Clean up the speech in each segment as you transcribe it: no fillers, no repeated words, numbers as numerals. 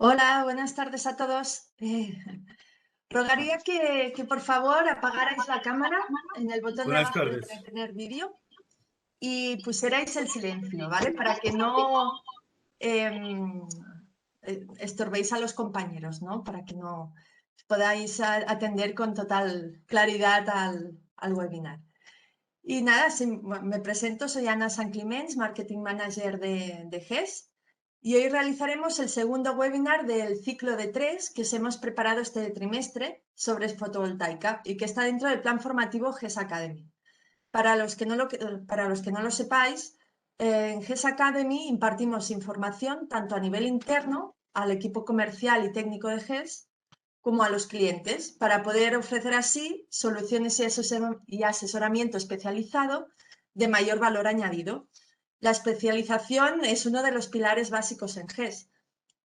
Hola, buenas tardes a todos. Rogaría que por favor apagarais la cámara en el botón de Buenas abajo de tardes. tener vídeo y pusierais el silencio, ¿vale? Para que no em, estorbéis a los compañeros, ¿no? Para que no podáis atender con total claridad al webinar. Y nada, me presento, soy Ana San Climens, Marketing Manager de GES. Y hoy realizaremos el segundo webinar del ciclo de 3 que os hemos preparado este trimestre sobre fotovoltaica y que está dentro del plan formativo GES Academy. Para los que no lo sepáis, en GES Academy impartimos información tanto a nivel interno, al equipo comercial y técnico de GES, como a los clientes, para poder ofrecer así soluciones y asesoramiento especializado de mayor valor añadido. La especialización es uno de los pilares básicos en GES.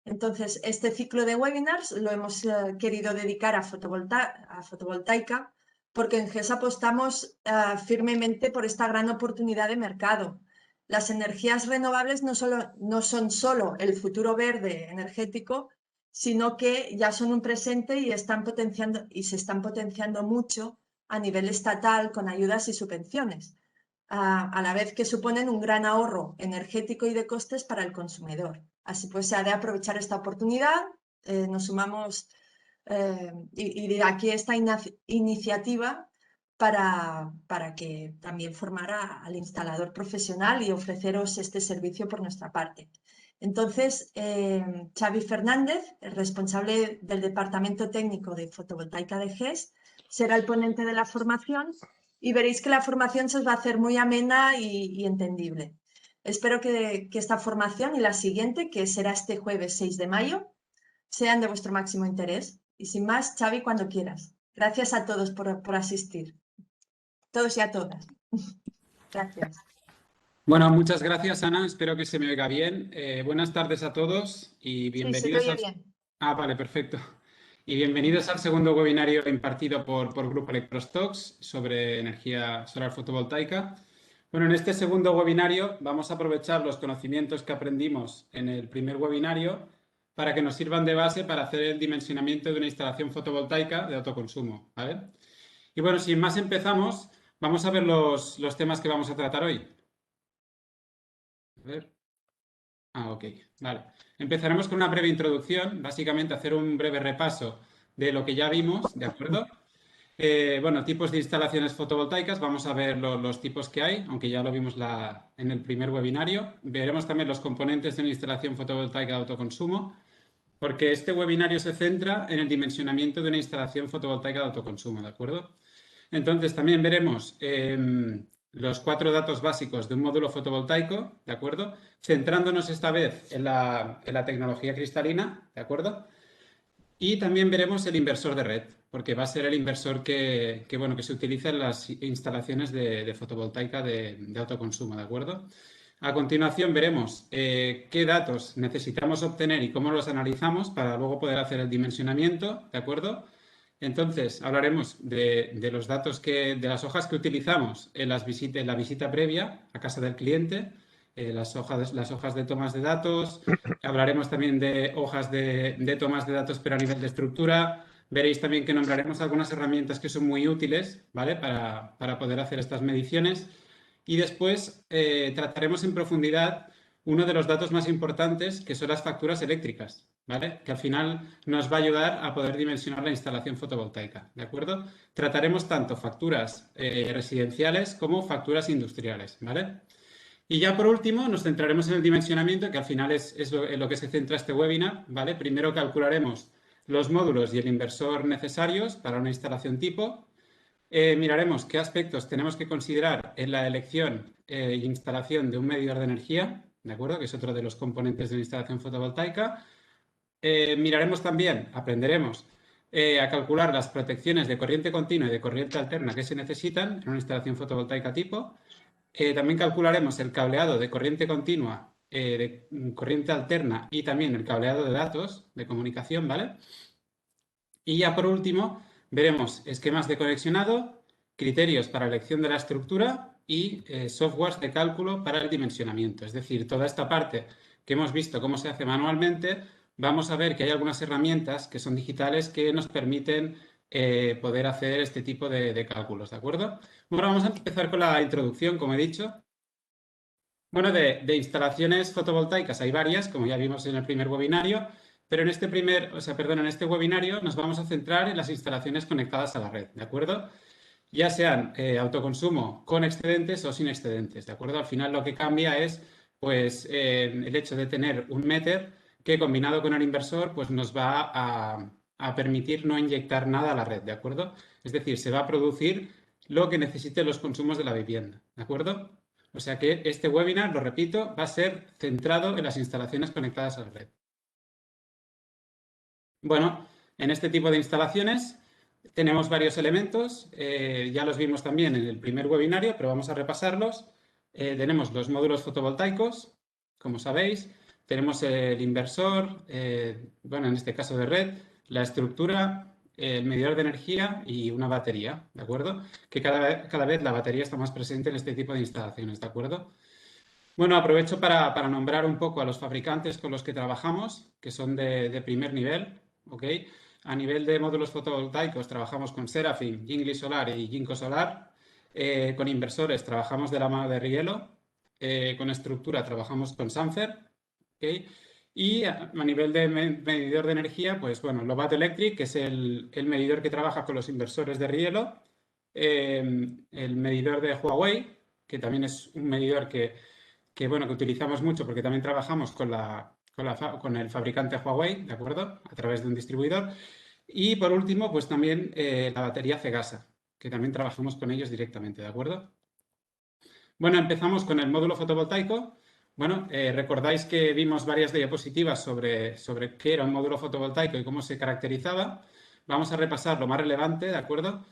Entonces, este ciclo de webinars lo hemos querido dedicar a fotovoltaica porque en GES apostamos firmemente por esta gran oportunidad de mercado. Las energías renovables no son solo el futuro verde energético, sino que ya son un presente y se están potenciando mucho a nivel estatal con ayudas y subvenciones, a la vez que suponen un gran ahorro energético y de costes para el consumidor. Así pues, se ha de aprovechar esta oportunidad. Nos sumamos y de aquí esta iniciativa para que también formara al instalador profesional y ofreceros este servicio por nuestra parte. Entonces, Xavi Fernández, el responsable del Departamento Técnico de Fotovoltaica de GES, será el ponente de la formación y veréis que la formación se os va a hacer muy amena y entendible. Espero que esta formación y la siguiente, que será este jueves 6 de mayo, sean de vuestro máximo interés. Y sin más, Xavi, cuando quieras. Gracias a todos por asistir. Todos y a todas. Gracias. Bueno, muchas gracias, Ana. Espero que se me oiga bien. Buenas tardes a todos y Sí, se te bienvenidos oye bien. Vale, perfecto. Y bienvenidos al segundo webinario impartido por Grupo Electrostox sobre energía solar fotovoltaica. Bueno, en este segundo webinario vamos a aprovechar los conocimientos que aprendimos en el primer webinario para que nos sirvan de base para hacer el dimensionamiento de una instalación fotovoltaica de autoconsumo, ¿vale? Y bueno, sin más empezamos. Vamos a ver los temas que vamos a tratar hoy. A ver. Ok, vale. Empezaremos con una breve introducción, básicamente hacer un breve repaso de lo que ya vimos, ¿de acuerdo? Bueno, tipos de instalaciones fotovoltaicas, vamos a ver los tipos que hay, aunque ya lo vimos en el primer webinario. Veremos también los componentes de una instalación fotovoltaica de autoconsumo, porque este webinario se centra en el dimensionamiento de una instalación fotovoltaica de autoconsumo, ¿de acuerdo? Entonces, también veremos los 4 datos básicos de un módulo fotovoltaico, ¿de acuerdo? Centrándonos esta vez en la tecnología cristalina, ¿de acuerdo? Y también veremos el inversor de red, porque va a ser el inversor que se utiliza en las instalaciones de fotovoltaica de autoconsumo, ¿de acuerdo? A continuación veremos qué datos necesitamos obtener y cómo los analizamos para luego poder hacer el dimensionamiento, ¿de acuerdo? Entonces, hablaremos de los datos de las hojas que utilizamos en la visita previa a casa del cliente, las hojas de tomas de datos. Hablaremos también de hojas de tomas de datos, pero a nivel de estructura. Veréis también que nombraremos algunas herramientas que son muy útiles, ¿vale? Para poder hacer estas mediciones. Y después trataremos en profundidad uno de los datos más importantes, que son las facturas eléctricas, ¿vale? Que al final nos va a ayudar a poder dimensionar la instalación fotovoltaica, ¿de acuerdo? Trataremos tanto facturas residenciales como facturas industriales, ¿vale? Y ya por último nos centraremos en el dimensionamiento, que al final es en lo que se centra este webinar, ¿vale? Primero calcularemos los módulos y el inversor necesarios para una instalación tipo. Miraremos qué aspectos tenemos que considerar en la elección e instalación de un medidor de energía, ¿de acuerdo? Que es otro de los componentes de una instalación fotovoltaica. Miraremos también, aprenderemos a calcular las protecciones de corriente continua y de corriente alterna que se necesitan en una instalación fotovoltaica tipo. También calcularemos el cableado de corriente continua, de corriente alterna y también el cableado de datos de comunicación, ¿vale? Y ya por último, veremos esquemas de conexionado, criterios para elección de la estructura y softwares de cálculo para el dimensionamiento. Es decir, toda esta parte que hemos visto cómo se hace manualmente, vamos a ver que hay algunas herramientas que son digitales que nos permiten poder hacer este tipo de cálculos, ¿de acuerdo? Bueno, vamos a empezar con la introducción, como he dicho. Bueno, de instalaciones fotovoltaicas hay varias, como ya vimos en el primer webinario, pero en este en este webinario nos vamos a centrar en las instalaciones conectadas a la red, ¿de acuerdo? Ya sean autoconsumo con excedentes o sin excedentes, ¿de acuerdo? Al final lo que cambia es, pues, el hecho de tener un meter que combinado con el inversor, pues nos va a permitir no inyectar nada a la red, ¿de acuerdo? Es decir, se va a producir lo que necesiten los consumos de la vivienda, ¿de acuerdo? O sea que este webinar, lo repito, va a ser centrado en las instalaciones conectadas a la red. Bueno, en este tipo de instalaciones tenemos varios elementos, ya los vimos también en el primer webinario, pero vamos a repasarlos. Tenemos los módulos fotovoltaicos, como sabéis, tenemos el inversor, bueno, en este caso de red, la estructura, el medidor de energía y una batería, ¿de acuerdo? Que cada vez la batería está más presente en este tipo de instalaciones, ¿de acuerdo? Bueno, aprovecho para nombrar un poco a los fabricantes con los que trabajamos, que son de primer nivel, ¿ok? A nivel de módulos fotovoltaicos trabajamos con Seraphim, Jingli Solar y Jinko Solar. Con inversores trabajamos de la mano de Rielo. Con estructura trabajamos con Sanfer, ¿ok? Y a nivel de medidor de energía, pues bueno, Lovatt Electric, que es el medidor que trabaja con los inversores de Rielo. El medidor de Huawei, que también es un medidor que bueno, que utilizamos mucho porque también trabajamos con el fabricante Huawei, ¿de acuerdo? A través de un distribuidor. Y por último, pues también la batería Cegasa, que también trabajamos con ellos directamente, ¿de acuerdo? Bueno, empezamos con el módulo fotovoltaico. Bueno, recordáis que vimos varias diapositivas sobre qué era un módulo fotovoltaico y cómo se caracterizaba. Vamos a repasar lo más relevante, ¿de acuerdo?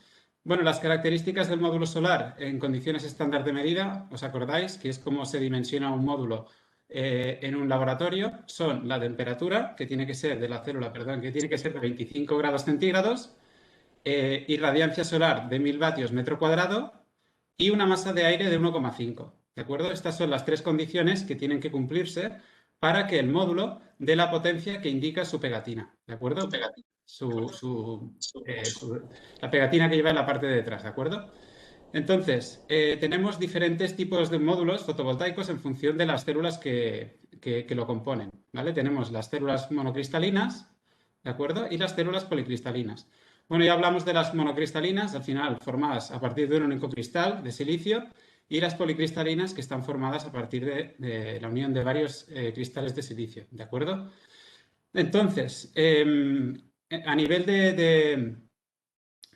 Bueno, las características del módulo solar en condiciones estándar de medida, ¿os acordáis? Que es cómo se dimensiona un módulo en un laboratorio. Son la temperatura, que tiene que ser de la célula, perdón, que tiene que ser de 25 grados centígrados, irradiancia solar de 1000 vatios metro cuadrado y una masa de aire de 1,5. ¿De acuerdo? Estas son las tres condiciones que tienen que cumplirse para que el módulo dé la potencia que indica su pegatina. ¿De acuerdo? La pegatina que lleva en la parte de detrás. ¿De acuerdo? Entonces, tenemos diferentes tipos de módulos fotovoltaicos en función de las células que lo componen. ¿Vale? Tenemos las células monocristalinas, ¿de acuerdo? Y las células policristalinas. Bueno, ya hablamos de las monocristalinas, al final formadas a partir de un único cristal de silicio, y las policristalinas que están formadas a partir de la unión de varios cristales de silicio, ¿de acuerdo? Entonces, a nivel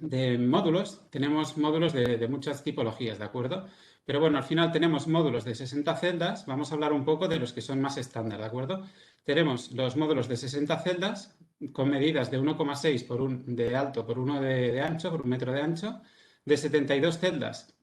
de módulos, tenemos módulos de muchas tipologías, ¿de acuerdo? Pero bueno, al final tenemos módulos de 60 celdas, vamos a hablar un poco de los que son más estándar, ¿de acuerdo? Tenemos los módulos de 60 celdas con medidas de 1,6 de alto por 1 de ancho, por 1 metro de ancho, de 72 celdas,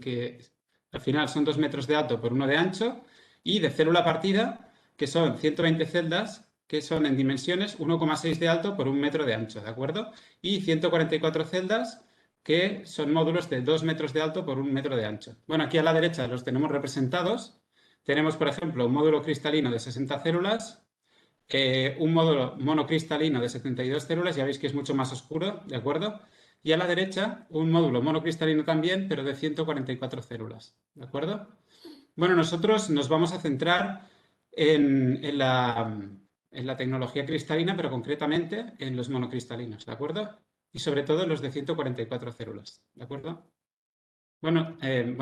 que al final son 2 metros de alto por 1 de ancho, y de célula partida, que son 120 celdas, que son en dimensiones 1,6 de alto por 1 metro de ancho, ¿de acuerdo? Y 144 celdas que son módulos de 2 metros de alto por 1 metro de ancho. Bueno, aquí a la derecha los tenemos representados. Tenemos, por ejemplo, un módulo cristalino de 60 células, un módulo monocristalino de 72 células, ya veis que es mucho más oscuro, ¿de acuerdo? Y a la derecha un módulo monocristalino también, pero de 144 células, ¿de acuerdo? Bueno, nosotros nos vamos a centrar en la tecnología cristalina, pero concretamente en los monocristalinos, ¿de acuerdo? Y sobre todo en los de 144 células, ¿de acuerdo? Bueno,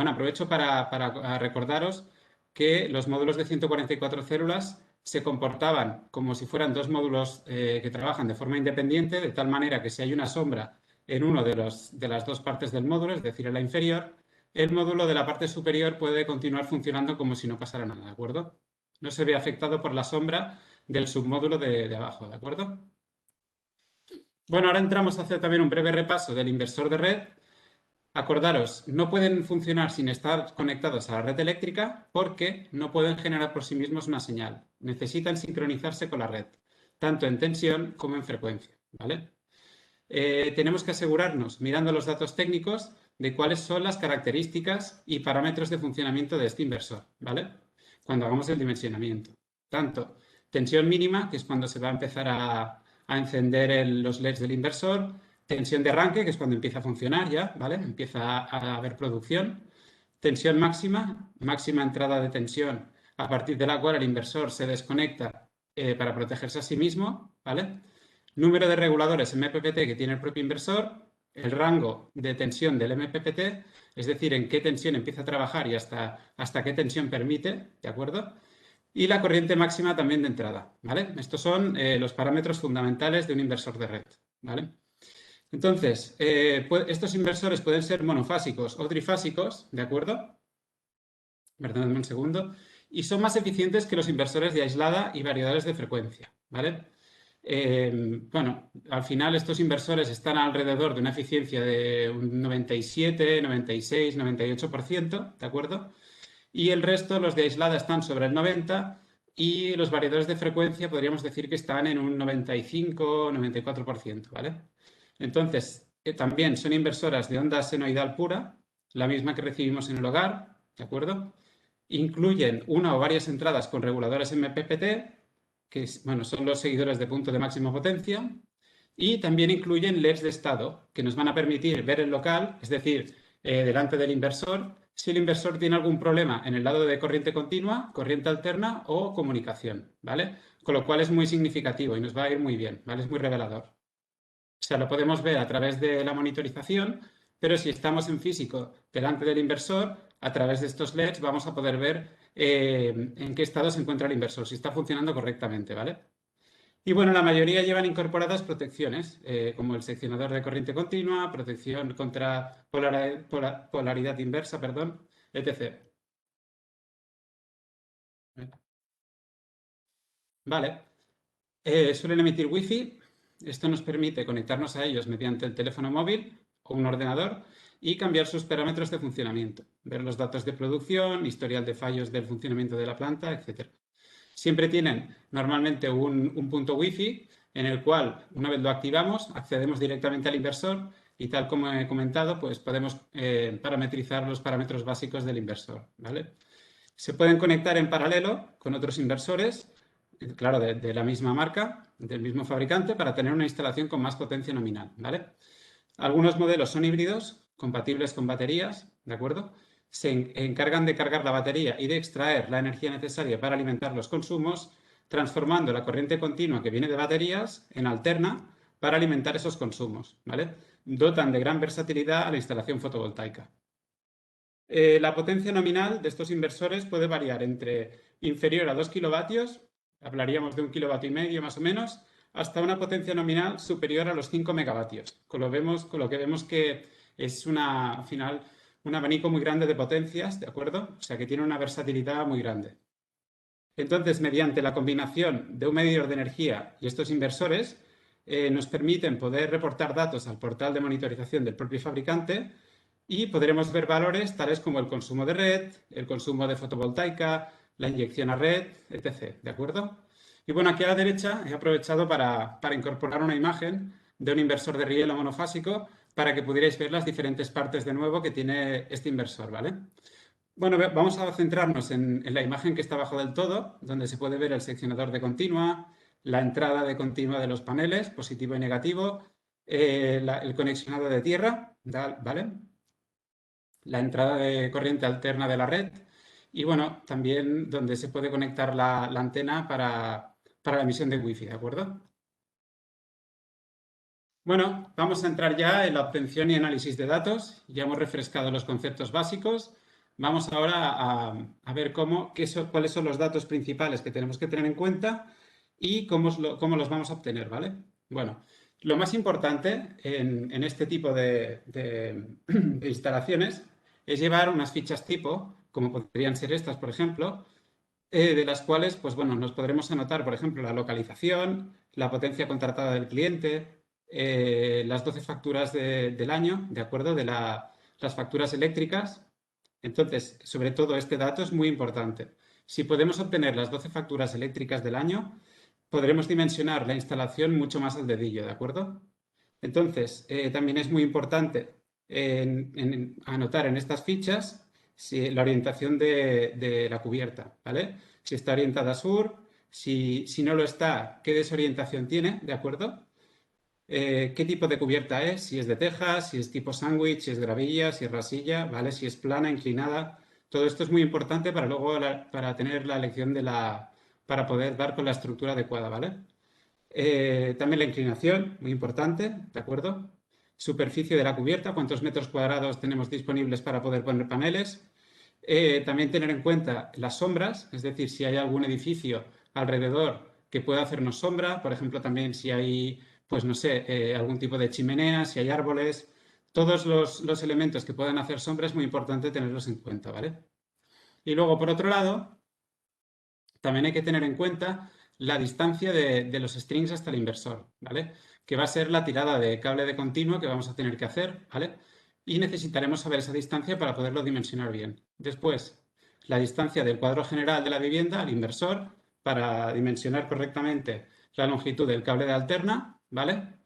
aprovecho para recordaros que los módulos de 144 células se comportaban como si fueran dos módulos que trabajan de forma independiente, de tal manera que si hay una sombra en uno de las dos partes del módulo, es decir, en la inferior, el módulo de la parte superior puede continuar funcionando como si no pasara nada, ¿de acuerdo? No se ve afectado por la sombra del submódulo de abajo, ¿de acuerdo? Bueno, ahora entramos a hacer también un breve repaso del inversor de red. Acordaros, no pueden funcionar sin estar conectados a la red eléctrica porque no pueden generar por sí mismos una señal. Necesitan sincronizarse con la red, tanto en tensión como en frecuencia, ¿vale? Tenemos que asegurarnos, mirando los datos técnicos, de cuáles son las características y parámetros de funcionamiento de este inversor, ¿vale? Cuando hagamos el dimensionamiento. Tanto Tensión mínima, que es cuando se va a empezar a encender los LEDs del inversor. Tensión de arranque, que es cuando empieza a funcionar ya, ¿vale? Empieza a haber producción. Tensión máxima, máxima entrada de tensión, a partir de la cual el inversor se desconecta para protegerse a sí mismo, ¿vale? Número de reguladores MPPT que tiene el propio inversor, el rango de tensión del MPPT, es decir, en qué tensión empieza a trabajar y hasta qué tensión permite, ¿de acuerdo? Y la corriente máxima también de entrada, ¿vale? Estos son los parámetros fundamentales de un inversor de red, ¿vale? Entonces, estos inversores pueden ser monofásicos o trifásicos, ¿de acuerdo? Perdónenme un segundo. Y son más eficientes que los inversores de aislada y variedades de frecuencia, ¿vale? Bueno, al final estos inversores están alrededor de una eficiencia de un 97, 96, 98%, ¿de acuerdo? Y el resto, los de aislada, están sobre el 90 y los variadores de frecuencia podríamos decir que están en un 95, 94%, ¿vale? Entonces, también son inversoras de onda senoidal pura, la misma que recibimos en el hogar, ¿de acuerdo? Incluyen una o varias entradas con reguladores MPPT, que bueno, son los seguidores de punto de máxima potencia, y también incluyen LEDs de estado, que nos van a permitir ver el local, es decir, delante del inversor, si el inversor tiene algún problema en el lado de corriente continua, corriente alterna o comunicación, ¿vale? Con lo cual es muy significativo y nos va a ir muy bien, ¿vale? Es muy revelador. O sea, lo podemos ver a través de la monitorización, pero si estamos en físico delante del inversor, a través de estos LEDs vamos a poder ver en qué estado se encuentra el inversor, si está funcionando correctamente, ¿vale? Y bueno, la mayoría llevan incorporadas protecciones, como el seccionador de corriente continua, protección contra polaridad inversa, perdón, etc. Vale. Suelen emitir Wi-Fi. Esto nos permite conectarnos a ellos mediante el teléfono móvil o un ordenador y cambiar sus parámetros de funcionamiento, ver los datos de producción, historial de fallos del funcionamiento de la planta, etc. Siempre tienen normalmente un punto Wi-Fi en el cual, una vez lo activamos, accedemos directamente al inversor y, tal como he comentado, pues podemos parametrizar los parámetros básicos del inversor, ¿vale? Se pueden conectar en paralelo con otros inversores, claro, de la misma marca, del mismo fabricante, para tener una instalación con más potencia nominal, ¿vale? Algunos modelos son híbridos, compatibles con baterías, ¿de acuerdo? Se encargan de cargar la batería y de extraer la energía necesaria para alimentar los consumos, transformando la corriente continua que viene de baterías en alterna para alimentar esos consumos, ¿vale? Dotan de gran versatilidad a la instalación fotovoltaica. La potencia nominal de estos inversores puede variar entre inferior a 2 kilovatios, hablaríamos de 1,5 kilovatios más o menos, hasta una potencia nominal superior a los 5 megavatios. Con lo que vemos que es al final un abanico muy grande de potencias, ¿de acuerdo? O sea que tiene una versatilidad muy grande. Entonces, mediante la combinación de un medidor de energía y estos inversores, nos permiten poder reportar datos al portal de monitorización del propio fabricante y podremos ver valores tales como el consumo de red, el consumo de fotovoltaica, la inyección a red, etc. ¿De acuerdo? Y bueno, aquí a la derecha he aprovechado para incorporar una imagen de un inversor de rielo monofásico para que pudierais ver las diferentes partes de nuevo que tiene este inversor, ¿vale? Bueno, vamos a centrarnos en la imagen que está abajo del todo, donde se puede ver el seccionador de continua, la entrada de continua de los paneles, positivo y negativo, el conexionado de tierra, ¿vale? La entrada de corriente alterna de la red y, bueno, también donde se puede conectar la antena para la emisión de Wi-Fi, ¿de acuerdo? Bueno, vamos a entrar ya en la obtención y análisis de datos. Ya hemos refrescado los conceptos básicos. Vamos ahora a ver cuáles son los datos principales que tenemos que tener en cuenta y cómo los vamos a obtener, ¿vale? Bueno, lo más importante en este tipo de instalaciones es llevar unas fichas tipo, como podrían ser estas, por ejemplo, de las cuales, pues bueno, nos podremos anotar, por ejemplo, la localización, la potencia contratada del cliente, las 12 facturas del año, ¿de acuerdo? Las facturas eléctricas. Entonces, sobre todo este dato es muy importante. Si podemos obtener las 12 facturas eléctricas del año, podremos dimensionar la instalación mucho más al dedillo, ¿de acuerdo? Entonces, también es muy importante anotar en estas fichas la orientación de la cubierta, ¿vale? Si está orientada a sur, Si no lo está, ¿qué desorientación tiene? ¿De acuerdo? ¿Qué tipo de cubierta es? Si es de tejas, si es tipo sándwich, si es gravilla, si es rasilla, ¿vale? Si es plana, inclinada. Todo esto es muy importante para luego para tener la elección para poder dar con la estructura adecuada, ¿vale? También la inclinación, muy importante, ¿de acuerdo? Superficie de la cubierta, cuántos metros cuadrados tenemos disponibles para poder poner paneles. También tener en cuenta las sombras, es decir, si hay algún edificio alrededor que pueda hacernos sombra, por ejemplo, también si hay, pues no sé, algún tipo de chimenea, si hay árboles, todos los elementos que puedan hacer sombra es muy importante tenerlos en cuenta, ¿vale? Y luego, por otro lado, también hay que tener en cuenta la distancia de los strings hasta el inversor, ¿vale? Que va a ser la tirada de cable de continuo que vamos a tener que hacer, ¿vale? Y necesitaremos saber esa distancia para poderlo dimensionar bien. Después, la distancia del cuadro general de la vivienda al inversor para dimensionar correctamente la longitud del cable de alterna, ¿vale?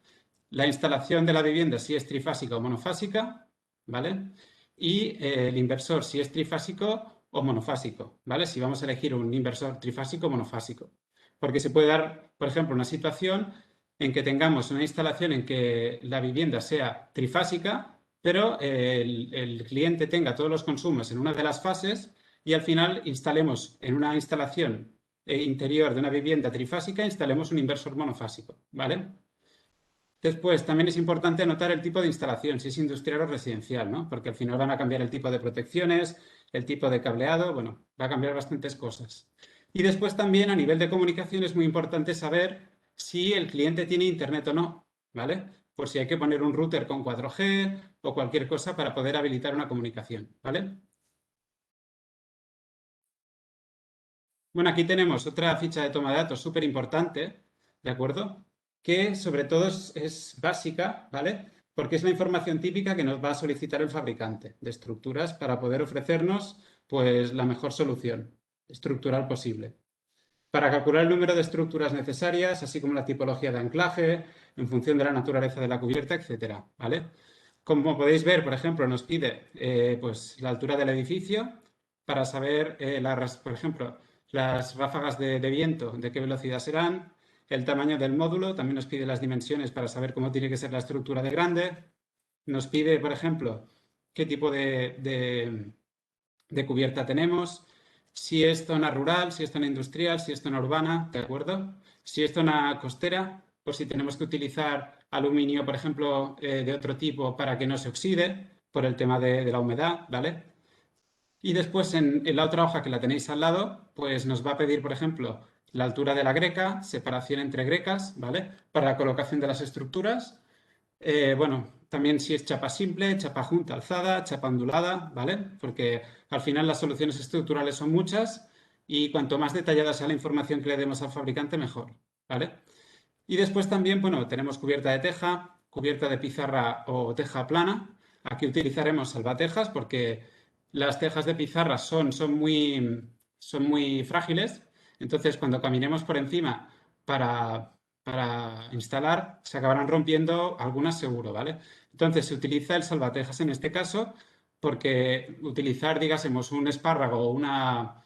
La instalación de la vivienda si es trifásica o monofásica, ¿vale? Y el inversor si es trifásico o monofásico, ¿vale? Si vamos a elegir un inversor trifásico o monofásico. Porque se puede dar, por ejemplo, una situación en que tengamos una instalación en que la vivienda sea trifásica, pero el cliente tenga todos los consumos en una de las fases y al final instalemos en una instalación interior de una vivienda trifásica, instalemos un inversor monofásico, ¿vale? Después, también es importante anotar el tipo de instalación, si es industrial o residencial, ¿no? Porque al final van a cambiar el tipo de protecciones, el tipo de cableado, bueno, va a cambiar bastantes cosas. Y después también a nivel de comunicación es muy importante saber si el cliente tiene internet o no, ¿vale? Por si hay que poner un router con 4G o cualquier cosa para poder habilitar una comunicación, ¿vale? Bueno, aquí tenemos otra ficha de toma de datos súper importante, ¿de acuerdo? Que sobre todo es básica, ¿vale? Porque es la información típica que nos va a solicitar el fabricante de estructuras para poder ofrecernos, pues, la mejor solución estructural posible. Para calcular el número de estructuras necesarias, así como la tipología de anclaje, en función de la naturaleza de la cubierta, etcétera, ¿vale? Como podéis ver, por ejemplo, nos pide pues, la altura del edificio para saber, por ejemplo, las ráfagas de viento, de qué velocidad serán, el tamaño del módulo, también nos pide las dimensiones para saber cómo tiene que ser la estructura de grande, nos pide, por ejemplo, qué tipo de cubierta tenemos, si es zona rural, si es zona industrial, si es zona urbana, ¿de acuerdo? Si es zona costera, o si tenemos que utilizar aluminio, por ejemplo, de otro tipo para que no se oxide por el tema de la humedad, ¿vale? Y después en la otra hoja que la tenéis al lado, pues nos va a pedir, por ejemplo, la altura de la greca, separación entre grecas, ¿vale? Para la colocación de las estructuras. Bueno, también si es chapa simple, chapa junta alzada, chapa ondulada, ¿vale? Porque al final las soluciones estructurales son muchas y cuanto más detallada sea la información que le demos al fabricante, mejor, ¿vale? Y después también, bueno, tenemos cubierta de teja, cubierta de pizarra o teja plana. Aquí utilizaremos salvatejas porque las tejas de pizarra son muy frágiles. Entonces, cuando caminemos por encima para instalar, se acabarán rompiendo algunas seguro, ¿vale? Entonces, se utiliza el salvatejas en este caso porque utilizar, digásemos, un espárrago o una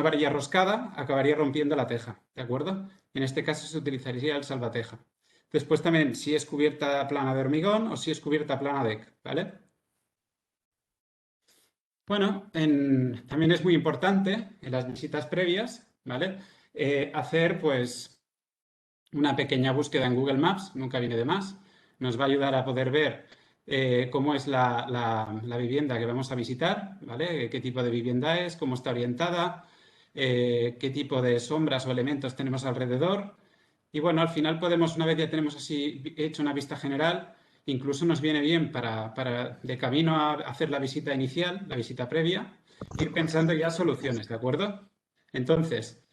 varilla roscada acabaría rompiendo la teja, ¿de acuerdo? En este caso se utilizaría el salvateja. Después también si es cubierta plana de hormigón o si es cubierta plana deck, ¿vale? Bueno, también es muy importante en las visitas previas, ¿vale? Hacer pues una pequeña búsqueda en Google Maps, nunca viene de más. Nos va a ayudar a poder ver cómo es la vivienda que vamos a visitar, ¿vale? Qué tipo de vivienda es, cómo está orientada, qué tipo de sombras o elementos tenemos alrededor. Y bueno, al final podemos, una vez ya tenemos así hecho una vista general, incluso nos viene bien para de camino a hacer la visita inicial, la visita previa, ir pensando ya soluciones, ¿de acuerdo? Entonces,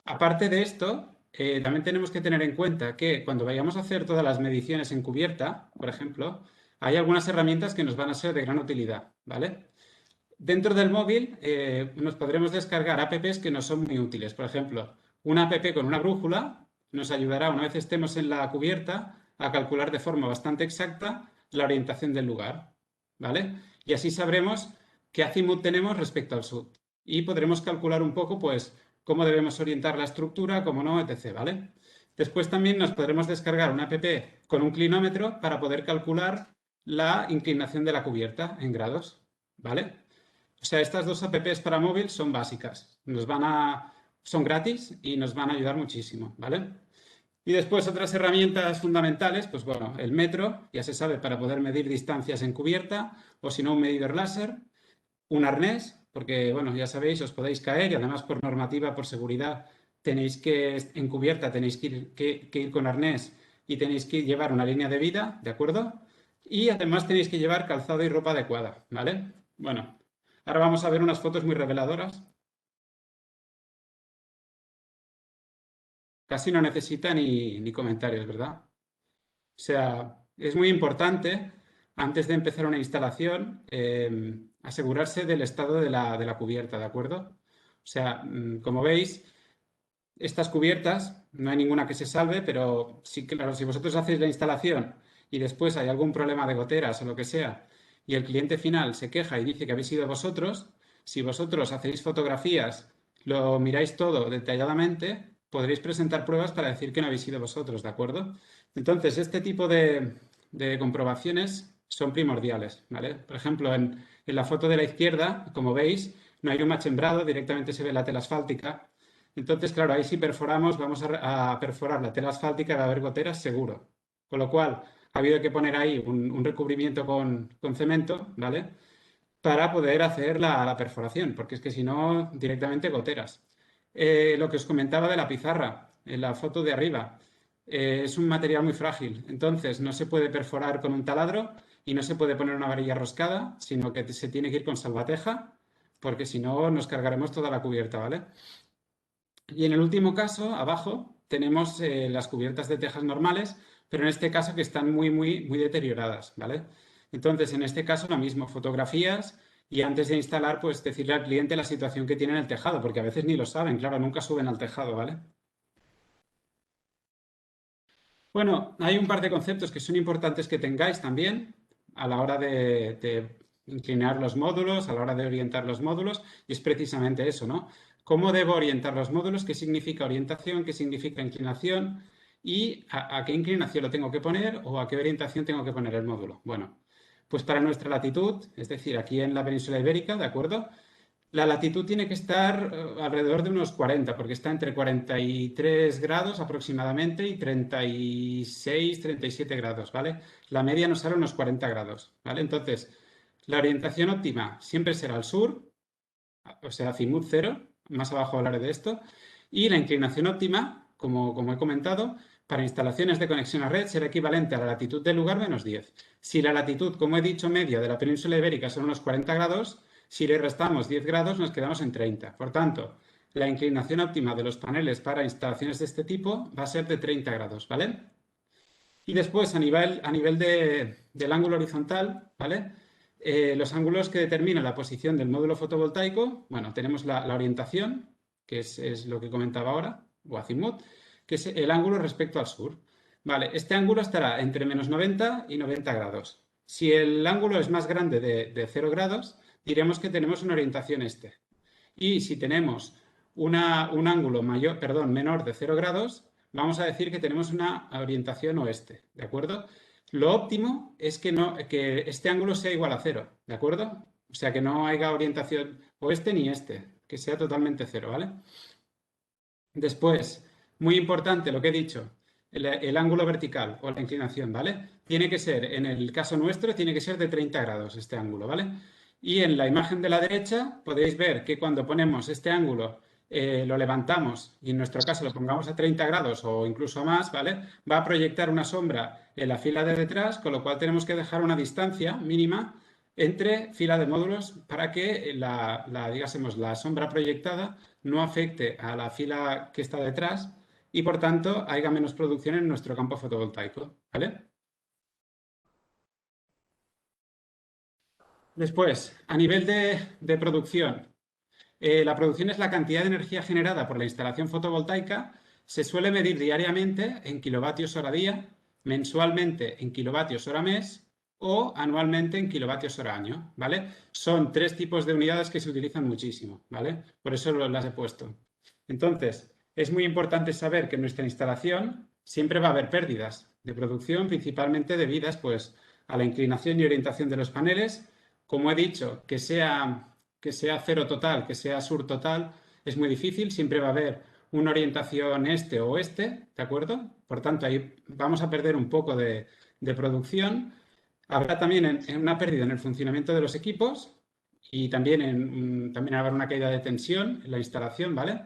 aparte de esto, también tenemos que tener en cuenta que cuando vayamos a hacer todas las mediciones en cubierta, por ejemplo, hay algunas herramientas que nos van a ser de gran utilidad, ¿vale? Dentro del móvil nos podremos descargar apps que nos son muy útiles. Por ejemplo, una app con una brújula nos ayudará, una vez estemos en la cubierta, a calcular de forma bastante exacta la orientación del lugar, ¿vale? Y así sabremos qué azimut tenemos respecto al sur. Y podremos calcular un poco, pues, cómo debemos orientar la estructura, cómo no, etc., ¿vale? Después también nos podremos descargar una app con un clinómetro para poder calcular la inclinación de la cubierta en grados, ¿vale? O sea, estas dos apps para móvil son básicas, son gratis y nos van a ayudar muchísimo, ¿vale? Y después otras herramientas fundamentales, pues bueno, el metro, ya se sabe, para poder medir distancias en cubierta, o si no, un medidor láser, un arnés, porque bueno, ya sabéis, os podéis caer y además por normativa, por seguridad, tenéis que, en cubierta tenéis que ir con arnés y tenéis que llevar una línea de vida, ¿de acuerdo? Y además tenéis que llevar calzado y ropa adecuada, ¿vale? Bueno, ahora vamos a ver unas fotos muy reveladoras. Casi no necesita ni comentarios, ¿verdad? O sea, es muy importante, antes de empezar una instalación, asegurarse del estado de la cubierta, ¿de acuerdo? O sea, como veis, estas cubiertas, no hay ninguna que se salve, pero sí, claro, si vosotros hacéis la instalación y después hay algún problema de goteras o lo que sea, y el cliente final se queja y dice que habéis sido vosotros, si vosotros hacéis fotografías, lo miráis todo detalladamente, podréis presentar pruebas para decir que no habéis sido vosotros, ¿de acuerdo? Entonces, este tipo de comprobaciones son primordiales, ¿vale? Por ejemplo, en la foto de la izquierda, como veis, no hay un machembrado, directamente se ve la tela asfáltica. Entonces, claro, ahí si perforamos, vamos a perforar la tela asfáltica y va a haber goteras seguro. Con lo cual, ha habido que poner ahí un recubrimiento con cemento, ¿vale? Para poder hacer la perforación, porque es que si no, directamente goteras. Lo que os comentaba de la pizarra, en la foto de arriba, es un material muy frágil, entonces no se puede perforar con un taladro y no se puede poner una varilla roscada, sino que se tiene que ir con salvateja, porque si no nos cargaremos toda la cubierta, ¿vale? Y en el último caso, abajo, tenemos las cubiertas de tejas normales, pero en este caso que están muy deterioradas, ¿vale? Entonces, en este caso, lo mismo, fotografías y antes de instalar, pues decirle al cliente la situación que tiene en el tejado, porque a veces ni lo saben, claro, nunca suben al tejado, ¿vale? Bueno, hay un par de conceptos que son importantes que tengáis también a la hora de inclinar los módulos, a la hora de orientar los módulos, y es precisamente eso, ¿no? ¿Cómo debo orientar los módulos? ¿Qué significa orientación? ¿Qué significa inclinación? ¿Y a qué inclinación lo tengo que poner o a qué orientación tengo que poner el módulo? Bueno, pues para nuestra latitud, es decir, aquí en la península ibérica, ¿de acuerdo? La latitud tiene que estar alrededor de unos 40, porque está entre 43 grados aproximadamente y 36, 37 grados, ¿vale? La media nos sale unos 40 grados, ¿vale? Entonces, la orientación óptima siempre será al sur, o sea, azimut cero, más abajo hablaré de esto, y la inclinación óptima, como he comentado, para instalaciones de conexión a red será equivalente a la latitud del lugar menos 10. Si la latitud, como he dicho, media de la península ibérica son unos 40 grados, si le restamos 10 grados nos quedamos en 30. Por tanto, la inclinación óptima de los paneles para instalaciones de este tipo va a ser de 30 grados, ¿vale? Y después, a nivel del ángulo horizontal, ¿vale? Los ángulos que determinan la posición del módulo fotovoltaico, bueno, tenemos la orientación, que es lo que comentaba ahora, o azimut, que es el ángulo respecto al sur. Vale, este ángulo estará entre menos 90 y 90 grados. Si el ángulo es más grande de 0 grados, diremos que tenemos una orientación este. Y si tenemos un ángulo menor de 0 grados, vamos a decir que tenemos una orientación oeste, ¿de acuerdo? Lo óptimo es que este ángulo sea igual a 0, ¿de acuerdo? O sea, que no haya orientación oeste ni este, que sea totalmente 0, ¿vale? Después, muy importante lo que he dicho, el ángulo vertical o la inclinación, ¿vale? Tiene que ser, en el caso nuestro, tiene que ser de 30 grados este ángulo, ¿vale? Y en la imagen de la derecha podéis ver que cuando ponemos este ángulo, lo levantamos y en nuestro caso lo pongamos a 30 grados o incluso más, ¿vale? Va a proyectar una sombra en la fila de detrás, con lo cual tenemos que dejar una distancia mínima entre fila de módulos para que digásemos, la sombra proyectada no afecte a la fila que está detrás y, por tanto, haya menos producción en nuestro campo fotovoltaico, ¿vale? Después, a nivel de producción, la producción es la cantidad de energía generada por la instalación fotovoltaica. Se suele medir diariamente en kilovatios hora día, mensualmente en kilovatios hora mes o anualmente en kilovatios hora año, ¿vale? Son tres tipos de unidades que se utilizan muchísimo, ¿vale? Por eso las he puesto. Entonces, es muy importante saber que en nuestra instalación siempre va a haber pérdidas de producción, principalmente debidas pues, a la inclinación y orientación de los paneles. Como he dicho, que sea cero total, que sea sur total, es muy difícil, siempre va a haber una orientación este o oeste, ¿de acuerdo? Por tanto, ahí vamos a perder un poco de producción. Habrá también una pérdida en el funcionamiento de los equipos y también, también habrá una caída de tensión en la instalación, ¿vale?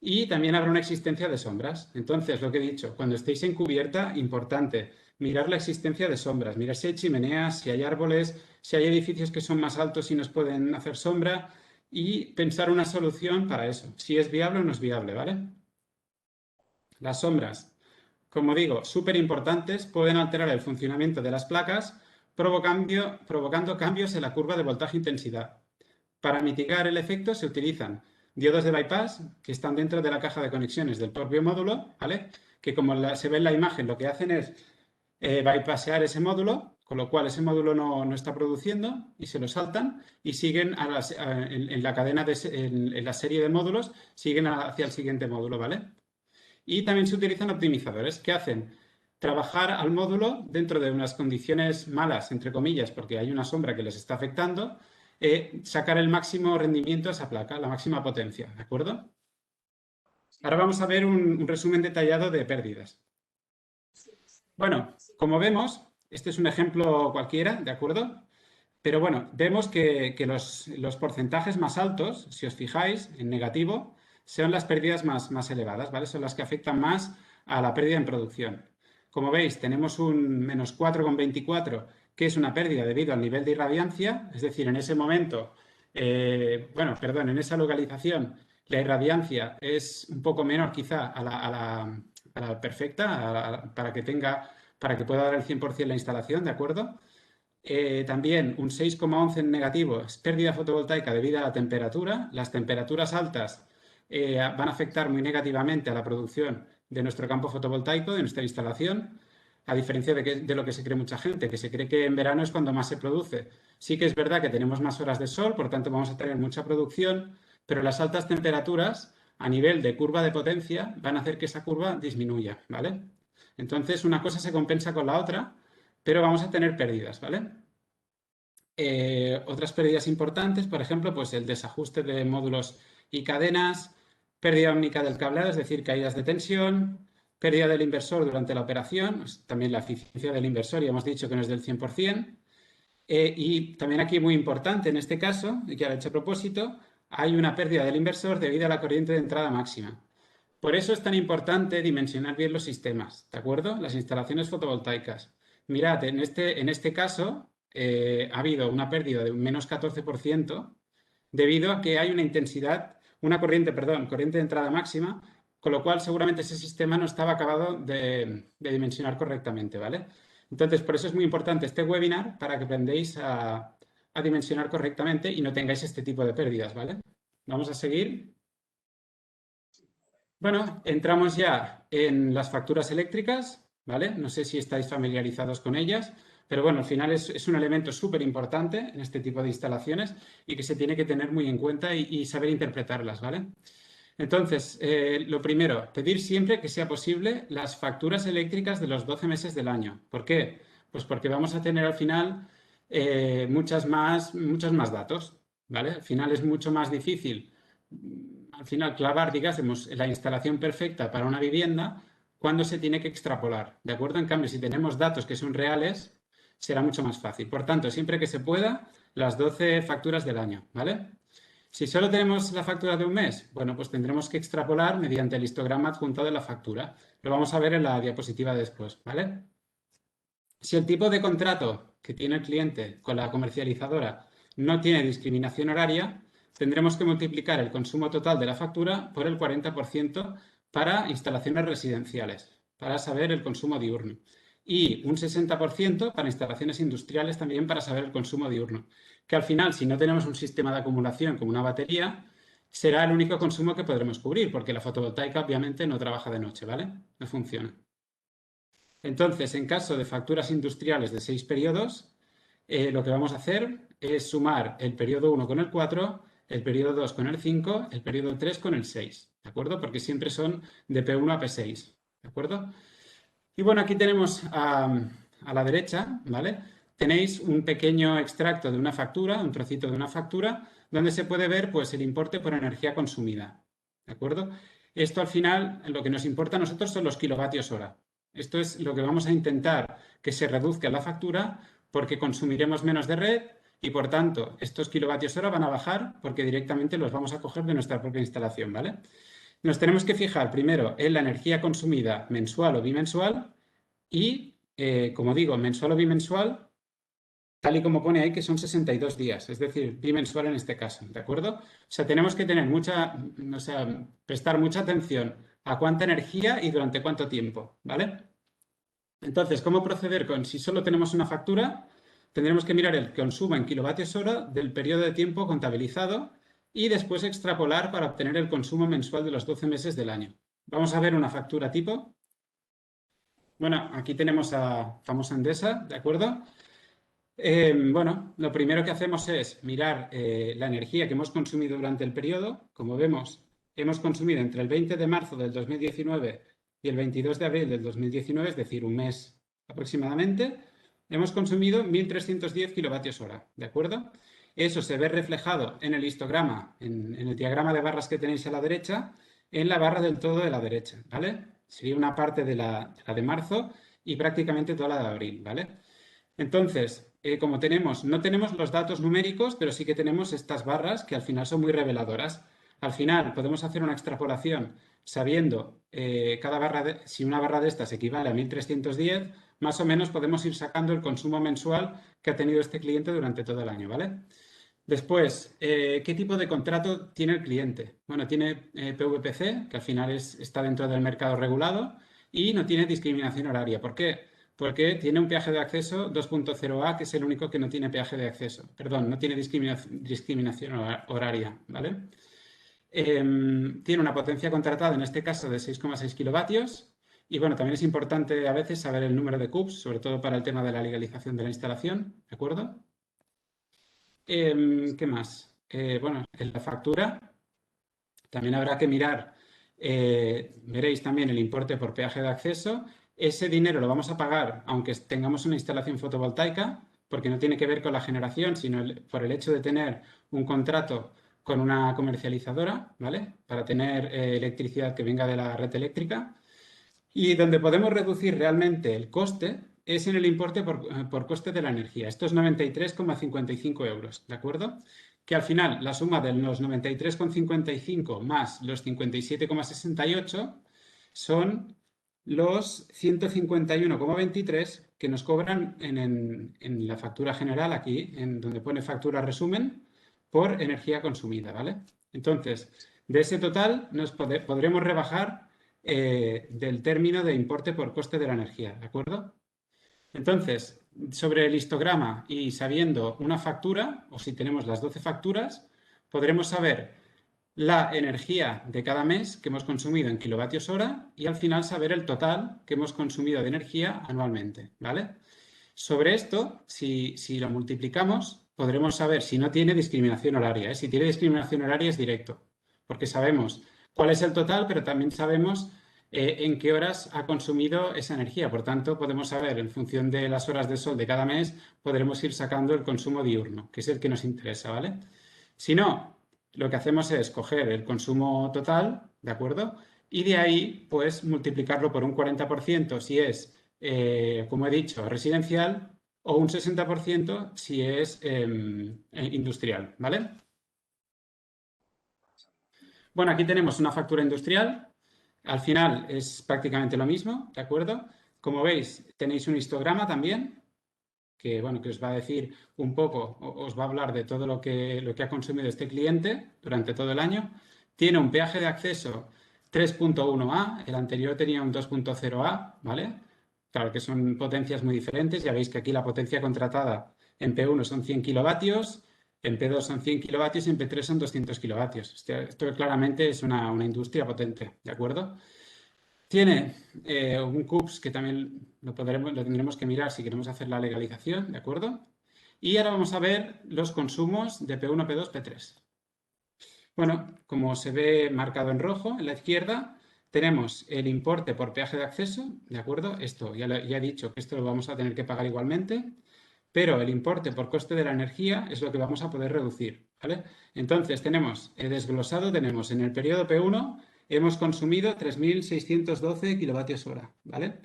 Y también habrá una existencia de sombras. Entonces, lo que he dicho, cuando estéis en cubierta, importante, mirar la existencia de sombras, mirar si hay chimeneas, si hay árboles, si hay edificios que son más altos y nos pueden hacer sombra y pensar una solución para eso, si es viable o no es viable, ¿vale? Las sombras, como digo, súper importantes, pueden alterar el funcionamiento de las placas, provocando cambios en la curva de voltaje-intensidad. Para mitigar el efecto se utilizan diodos de bypass que están dentro de la caja de conexiones del propio módulo, ¿vale? Que como se ve en la imagen, lo que hacen es bypassear ese módulo, con lo cual ese módulo no está produciendo y se lo saltan y siguen en la cadena, en la serie de módulos, siguen hacia el siguiente módulo, ¿vale? Y también se utilizan optimizadores que hacen trabajar al módulo dentro de unas condiciones malas, entre comillas, porque hay una sombra que les está afectando, sacar el máximo rendimiento a esa placa, la máxima potencia, ¿de acuerdo? Ahora vamos a ver un resumen detallado de pérdidas. Bueno, como vemos, este es un ejemplo cualquiera, ¿de acuerdo? Pero bueno, vemos que los porcentajes más altos, si os fijáis, en negativo, son las pérdidas más elevadas, ¿vale? Son las que afectan más a la pérdida en producción. Como veis, tenemos un menos 4,24, que es una pérdida debido al nivel de irradiancia, es decir, en ese momento, en esa localización, la irradiancia es un poco menor quizá a la perfecta, para que pueda dar el 100% la instalación, ¿de acuerdo? También un 6,11 en negativo es pérdida fotovoltaica debido a la temperatura. Las temperaturas altas van a afectar muy negativamente a la producción de nuestro campo fotovoltaico, de nuestra instalación, a diferencia de lo que se cree mucha gente, que se cree que en verano es cuando más se produce. Sí que es verdad que tenemos más horas de sol, por tanto vamos a tener mucha producción, pero las altas temperaturas a nivel de curva de potencia van a hacer que esa curva disminuya, ¿vale? Entonces una cosa se compensa con la otra, pero vamos a tener pérdidas, ¿vale? Otras pérdidas importantes, por ejemplo, pues el desajuste de módulos y cadenas, pérdida única del cableado, es decir, caídas de tensión, pérdida del inversor durante la operación, pues también la eficiencia del inversor, ya hemos dicho que no es del 100%, y también aquí muy importante en este caso, y que ahora he hecho a propósito, hay una pérdida del inversor debido a la corriente de entrada máxima. Por eso es tan importante dimensionar bien los sistemas, ¿de acuerdo? Las instalaciones fotovoltaicas. Mirad, en este caso ha habido una pérdida de un menos 14% debido a que hay una corriente de entrada máxima, con lo cual seguramente ese sistema no estaba acabado de dimensionar correctamente, ¿vale? Entonces, por eso es muy importante este webinar para que aprendáis a dimensionar correctamente y no tengáis este tipo de pérdidas, ¿vale? Vamos a seguir. Bueno, entramos ya en las facturas eléctricas, ¿vale? No sé si estáis familiarizados con ellas, pero bueno, al final es un elemento súper importante en este tipo de instalaciones y que se tiene que tener muy en cuenta y saber interpretarlas, ¿vale? Entonces, lo primero, pedir siempre que sea posible las facturas eléctricas de los 12 meses del año. ¿Por qué? Pues porque vamos a tener al final muchos más datos, ¿vale? Al final es mucho más difícil al final clavar, digamos, la instalación perfecta para una vivienda cuando se tiene que extrapolar, ¿de acuerdo? En cambio, si tenemos datos que son reales, será mucho más fácil. Por tanto, siempre que se pueda, las 12 facturas del año, ¿vale? Si solo tenemos la factura de un mes, bueno, pues tendremos que extrapolar mediante el histograma adjuntado de la factura. Lo vamos a ver en la diapositiva después, ¿vale? Si el tipo de contrato que tiene el cliente con la comercializadora no tiene discriminación horaria, tendremos que multiplicar el consumo total de la factura por el 40% para instalaciones residenciales, para saber el consumo diurno. Y un 60% para instalaciones industriales también para saber el consumo diurno. Que al final, si no tenemos un sistema de acumulación como una batería, será el único consumo que podremos cubrir, porque la fotovoltaica obviamente no trabaja de noche, ¿vale? No funciona. Entonces, en caso de facturas industriales de 6 periodos, lo que vamos a hacer es sumar el periodo 1 con el 4 el periodo 2 con el 5, el periodo 3 con el 6, ¿de acuerdo? Porque siempre son de P1 a P6, ¿de acuerdo? Y bueno, aquí tenemos a la derecha, ¿vale? Tenéis un pequeño extracto de una factura, un trocito de una factura, donde se puede ver pues, el importe por energía consumida, ¿de acuerdo? Esto al final, lo que nos importa a nosotros son los kilovatios hora. Esto es lo que vamos a intentar que se reduzca la factura porque consumiremos menos de red y por tanto estos kilovatios hora van a bajar porque directamente los vamos a coger de nuestra propia instalación, ¿vale? Nos tenemos que fijar primero en la energía consumida mensual o bimensual y, como digo, mensual o bimensual, tal y como pone ahí que son 62 días, es decir, bimensual en este caso, ¿de acuerdo? O sea, tenemos que tener prestar mucha atención a cuánta energía y durante cuánto tiempo, ¿vale? Entonces, ¿cómo proceder si solo tenemos una factura? Tendremos que mirar el consumo en kilovatios hora del periodo de tiempo contabilizado y después extrapolar para obtener el consumo mensual de los 12 meses del año. Vamos a ver una factura tipo. Bueno, aquí tenemos a famosa Endesa, ¿de acuerdo? Bueno, lo primero que hacemos es mirar la energía que hemos consumido durante el periodo. Como vemos, hemos consumido entre el 20 de marzo del 2019 y el 22 de abril del 2019, es decir, un mes aproximadamente, hemos consumido 1.310 kilovatios hora, ¿de acuerdo? Eso se ve reflejado en el histograma, en el diagrama de barras que tenéis a la derecha, en la barra del todo de la derecha, ¿vale? Sería una parte de la de marzo y prácticamente toda la de abril, ¿vale? Entonces, como no tenemos los datos numéricos, pero sí que tenemos estas barras que al final son muy reveladoras. Al final podemos hacer una extrapolación sabiendo si una barra de estas equivale a 1.310, más o menos podemos ir sacando el consumo mensual que ha tenido este cliente durante todo el año, ¿vale? Después, ¿qué tipo de contrato tiene el cliente? Bueno, tiene PVPC, que al final está dentro del mercado regulado, y no tiene discriminación horaria. ¿Por qué? Porque tiene un peaje de acceso 2.0A, que es el único que no tiene peaje de acceso. Perdón, no tiene discriminación horaria, ¿vale? Tiene una potencia contratada, en este caso, de 6,6 kilovatios. Y bueno, también es importante a veces saber el número de CUPS, sobre todo para el tema de la legalización de la instalación, ¿de acuerdo? ¿Qué más? Bueno, en la factura también habrá que mirar, veréis también el importe por peaje de acceso. Ese dinero lo vamos a pagar aunque tengamos una instalación fotovoltaica, porque no tiene que ver con la generación, sino por el hecho de tener un contrato con una comercializadora, ¿vale? Para tener electricidad que venga de la red eléctrica. Y donde podemos reducir realmente el coste es en el importe por coste de la energía. Esto es 93,55 euros, ¿de acuerdo? Que al final la suma de los 93,55 más los 57,68 son los 151,23 que nos cobran en la factura general aquí, en donde pone factura resumen, por energía consumida, ¿vale? Entonces, de ese total podremos rebajar del término de importe por coste de la energía, ¿de acuerdo? Entonces, sobre el histograma y sabiendo una factura, o si tenemos las 12 facturas, podremos saber la energía de cada mes que hemos consumido en kilovatios hora y al final saber el total que hemos consumido de energía anualmente, ¿vale? Sobre esto, si lo multiplicamos, podremos saber si no tiene discriminación horaria, ¿eh? Si tiene discriminación horaria es directo, porque sabemos cuál es el total, pero también sabemos en qué horas ha consumido esa energía. Por tanto, podemos saber, en función de las horas de sol de cada mes, podremos ir sacando el consumo diurno, que es el que nos interesa, ¿vale? Si no, lo que hacemos es coger el consumo total, ¿de acuerdo? Y de ahí, pues, multiplicarlo por un 40% si es, como he dicho, residencial, o un 60% si es industrial, ¿vale? Bueno, aquí tenemos una factura industrial. Al final es prácticamente lo mismo, ¿de acuerdo? Como veis, tenéis un histograma también, que, bueno, que os va a decir un poco, os va a hablar de todo lo que ha consumido este cliente durante todo el año. Tiene un peaje de acceso 3.1A, el anterior tenía un 2.0A, ¿vale? Claro que son potencias muy diferentes, ya veis que aquí la potencia contratada en P1 son 100 kilovatios, en P2 son 100 kilovatios y en P3 son 200 kilovatios. Esto claramente es una industria potente, ¿de acuerdo? Tiene un CUPS que también lo tendremos que mirar si queremos hacer la legalización, ¿de acuerdo? Y ahora vamos a ver los consumos de P1, P2, P3. Bueno, como se ve marcado en rojo en la izquierda, tenemos el importe por peaje de acceso, ¿de acuerdo? Esto ya he dicho que esto lo vamos a tener que pagar igualmente, pero el importe por coste de la energía es lo que vamos a poder reducir, ¿vale? Entonces tenemos desglosado, tenemos en el periodo P1 hemos consumido 3.612 kilovatios hora, ¿vale?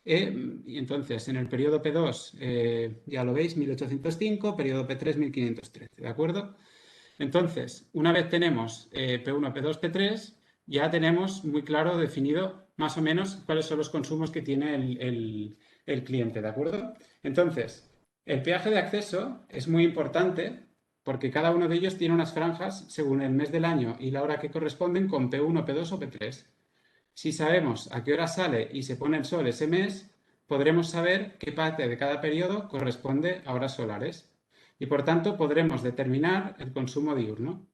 Y entonces en el periodo P2 ya lo veis, 1.805, periodo P3 1.513, ¿de acuerdo? Entonces, una vez tenemos P1, P2, P3, ya tenemos muy claro definido más o menos cuáles son los consumos que tiene el cliente, ¿de acuerdo? Entonces, el peaje de acceso es muy importante porque cada uno de ellos tiene unas franjas según el mes del año y la hora que corresponden con P1, P2 o P3. Si sabemos a qué hora sale y se pone el sol ese mes, podremos saber qué parte de cada periodo corresponde a horas solares y por tanto podremos determinar el consumo diurno,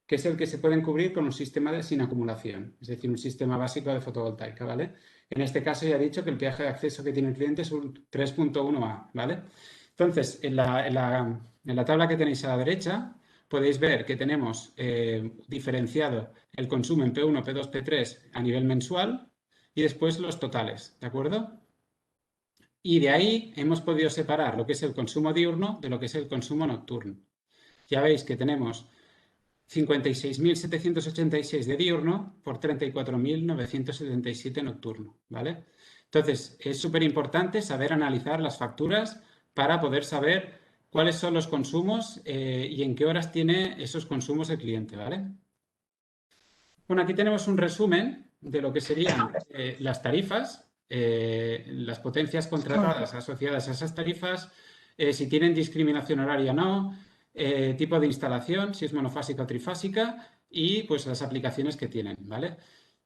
que es el que se pueden cubrir con un sistema sin acumulación, es decir, un sistema básico de fotovoltaica, ¿vale? En este caso ya he dicho que el peaje de acceso que tiene el cliente es un 3.1A, ¿vale? Entonces, en la tabla que tenéis a la derecha podéis ver que tenemos diferenciado el consumo en P1, P2, P3 a nivel mensual y después los totales, ¿de acuerdo? Y de ahí hemos podido separar lo que es el consumo diurno de lo que es el consumo nocturno. Ya veis que tenemos 56.786 de diurno por 34.977 nocturno, ¿vale? Entonces, es súper importante saber analizar las facturas para poder saber cuáles son los consumos y en qué horas tiene esos consumos el cliente, ¿vale? Bueno, aquí tenemos un resumen de lo que serían las tarifas, las potencias contratadas asociadas a esas tarifas, si tienen discriminación horaria o no, tipo de instalación, si es monofásica o trifásica y pues las aplicaciones que tienen, ¿vale?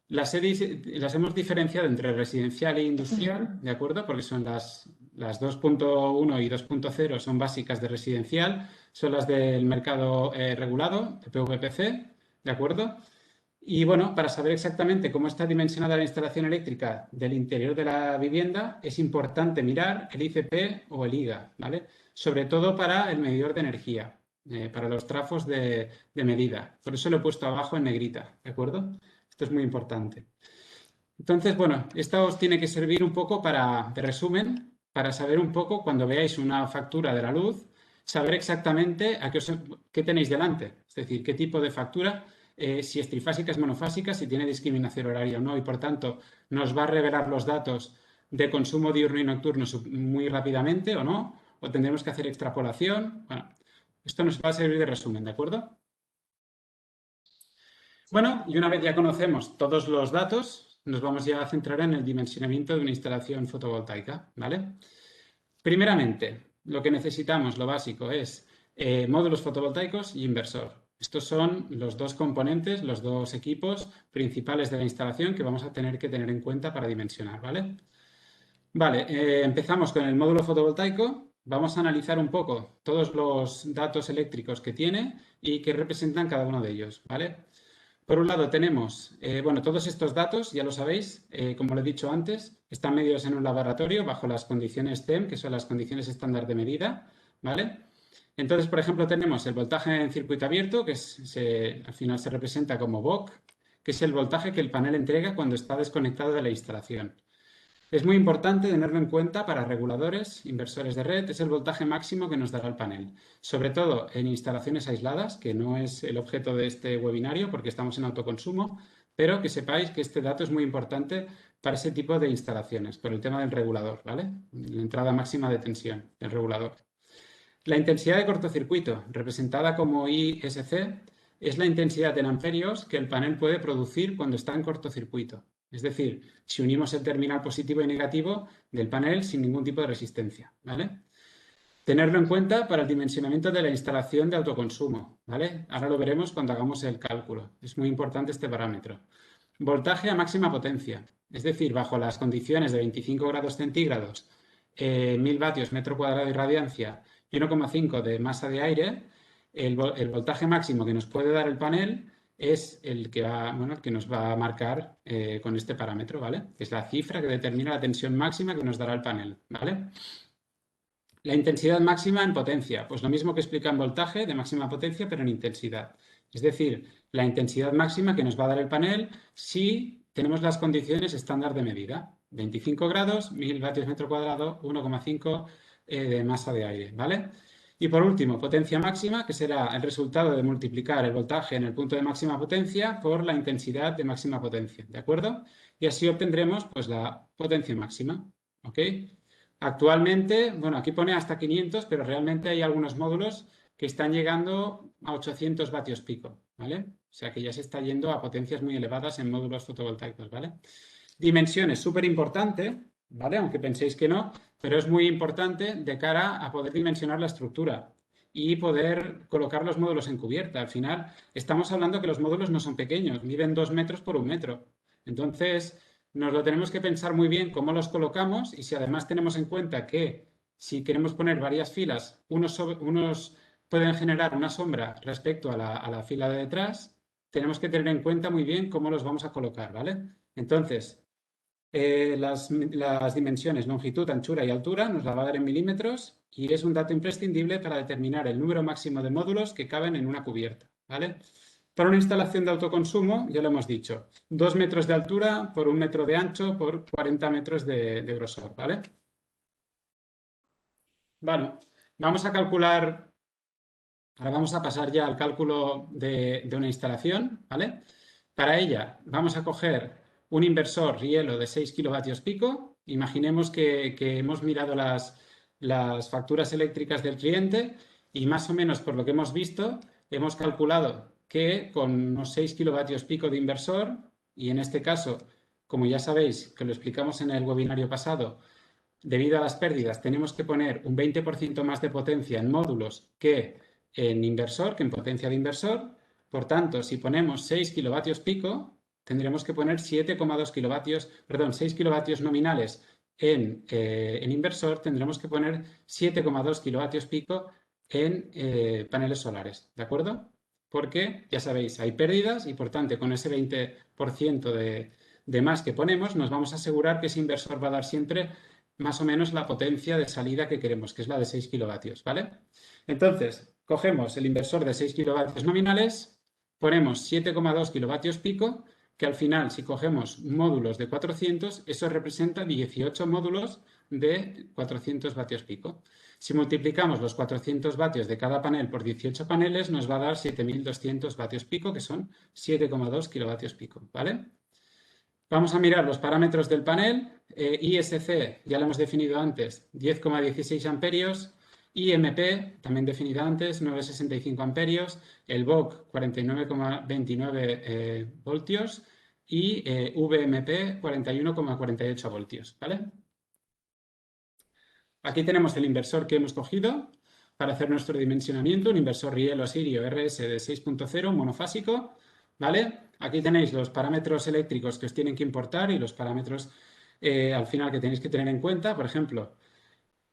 Las hemos diferenciado entre residencial e industrial, ¿de acuerdo? Porque son las 2.1 y 2.0 son básicas de residencial, son las del mercado regulado, de PVPC, ¿de acuerdo? Y bueno, para saber exactamente cómo está dimensionada la instalación eléctrica del interior de la vivienda, es importante mirar el ICP o el IGA, ¿vale? Sobre todo para el medidor de energía, para los trafos de medida. Por eso lo he puesto abajo en negrita, ¿de acuerdo? Esto es muy importante. Entonces, bueno, esto os tiene que servir un poco de resumen, para saber un poco, cuando veáis una factura de la luz, saber exactamente qué tenéis delante. Es decir, qué tipo de factura, si es trifásica, es monofásica, si tiene discriminación horaria o no, y por tanto nos va a revelar los datos de consumo diurno y nocturno muy rápidamente o no, o tendremos que hacer extrapolación. Bueno, esto nos va a servir de resumen, ¿de acuerdo? Bueno, y una vez ya conocemos todos los datos, nos vamos ya a centrar en el dimensionamiento de una instalación fotovoltaica, ¿vale? Primeramente, lo que necesitamos, lo básico, es módulos fotovoltaicos y inversor. Estos son los dos componentes, los dos equipos principales de la instalación que vamos a tener que tener en cuenta para dimensionar, ¿vale? Vale, empezamos con el módulo fotovoltaico. Vamos a analizar un poco todos los datos eléctricos que tiene y que representan cada uno de ellos, ¿vale? Por un lado tenemos, bueno, todos estos datos, ya lo sabéis, como lo he dicho antes, están medidos en un laboratorio bajo las condiciones TEM, que son las condiciones estándar de medida, ¿vale? Entonces, por ejemplo, tenemos el voltaje en circuito abierto, que al final se representa como VOC, que es el voltaje que el panel entrega cuando está desconectado de la instalación. Es muy importante tenerlo en cuenta para reguladores, inversores de red, es el voltaje máximo que nos dará el panel, sobre todo en instalaciones aisladas, que no es el objeto de este webinario porque estamos en autoconsumo, pero que sepáis que este dato es muy importante para ese tipo de instalaciones, por el tema del regulador, ¿vale? La entrada máxima de tensión del regulador. La intensidad de cortocircuito, representada como ISC, es la intensidad en amperios que el panel puede producir cuando está en cortocircuito. Es decir, si unimos el terminal positivo y negativo del panel sin ningún tipo de resistencia, ¿vale? Tenerlo en cuenta para el dimensionamiento de la instalación de autoconsumo, ¿vale? Ahora lo veremos cuando hagamos el cálculo. Es muy importante este parámetro. Voltaje a máxima potencia, es decir, bajo las condiciones de 25 grados centígrados, 1000 vatios metro cuadrado de radiancia y 1,5 de masa de aire, el voltaje máximo que nos puede dar el panel es el que nos va a marcar con este parámetro, ¿vale? Que es la cifra que determina la tensión máxima que nos dará el panel, ¿vale? La intensidad máxima en potencia, pues lo mismo que explica en voltaje de máxima potencia, pero en intensidad. es decir, la intensidad máxima que nos va a dar el panel si tenemos las condiciones estándar de medida. 25 grados, 1000 vatios metro cuadrado, 1,5 de masa de aire, ¿vale? Y por último, potencia máxima, que será el resultado de multiplicar el voltaje en el punto de máxima potencia por la intensidad de máxima potencia, ¿de acuerdo? Y así obtendremos pues la potencia máxima, ¿ok? Actualmente, bueno, aquí pone hasta 500, pero realmente hay algunos módulos que están llegando a 800 vatios pico, ¿vale? O sea que ya se está yendo a potencias muy elevadas en módulos fotovoltaicos, ¿vale? Dimensiones, súper importante, ¿vale? Aunque penséis que no, pero es muy importante de cara a poder dimensionar la estructura y poder colocar los módulos en cubierta. Al final, estamos hablando que los módulos no son pequeños, miden 2 metros por 1 metro. Entonces, nos lo tenemos que pensar muy bien cómo los colocamos y si además tenemos en cuenta que si queremos poner varias filas, unos pueden generar una sombra respecto a la fila de detrás, tenemos que tener en cuenta muy bien cómo los vamos a colocar, ¿vale? Entonces, las dimensiones longitud, anchura y altura nos la va a dar en milímetros y es un dato imprescindible para determinar el número máximo de módulos que caben en una cubierta, ¿vale? Para una instalación de autoconsumo, ya lo hemos dicho, 2 metros de altura por 1 metro de ancho por 40 metros de grosor, ¿vale? Bueno, vamos a calcular, ahora vamos a pasar ya al cálculo de una instalación, ¿vale? Para ella vamos a coger un inversor Rielo de 6 kilovatios pico. Imaginemos que hemos mirado las facturas eléctricas del cliente y más o menos por lo que hemos visto, hemos calculado que con unos 6 kilovatios pico de inversor, y en este caso, como ya sabéis, que lo explicamos en el webinario pasado, debido a las pérdidas tenemos que poner un 20% más de potencia en módulos que en inversor, que en potencia de inversor. Por tanto, si ponemos 6 kilovatios pico, tendremos que poner 7,2 kilovatios, perdón, 6 kilovatios nominales en inversor, tendremos que poner 7,2 kilovatios pico en paneles solares, ¿de acuerdo? Porque, ya sabéis, hay pérdidas y, por tanto, con ese 20% de más que ponemos, nos vamos a asegurar que ese inversor va a dar siempre más o menos la potencia de salida que queremos, que es la de 6 kilovatios, ¿vale? Entonces, cogemos el inversor de 6 kilovatios nominales, ponemos 7,2 kilovatios pico, que al final, si cogemos módulos de 400, eso representa 18 módulos de 400 vatios pico. Si multiplicamos los 400 vatios de cada panel por 18 paneles, nos va a dar 7.200 vatios pico, que son 7,2 kilovatios pico, ¿vale? Vamos a mirar los parámetros del panel. ISC, ya lo hemos definido antes, 10,16 amperios. IMP, también definido antes, 9,65 amperios. El VOC, 49,29 voltios. Y VMP, 41,48 voltios, ¿vale? Aquí tenemos el inversor que hemos cogido para hacer nuestro dimensionamiento, un inversor Rielo Sirio RS de 6.0 monofásico, ¿vale? Aquí tenéis los parámetros eléctricos que os tienen que importar y los parámetros al final que tenéis que tener en cuenta. Por ejemplo,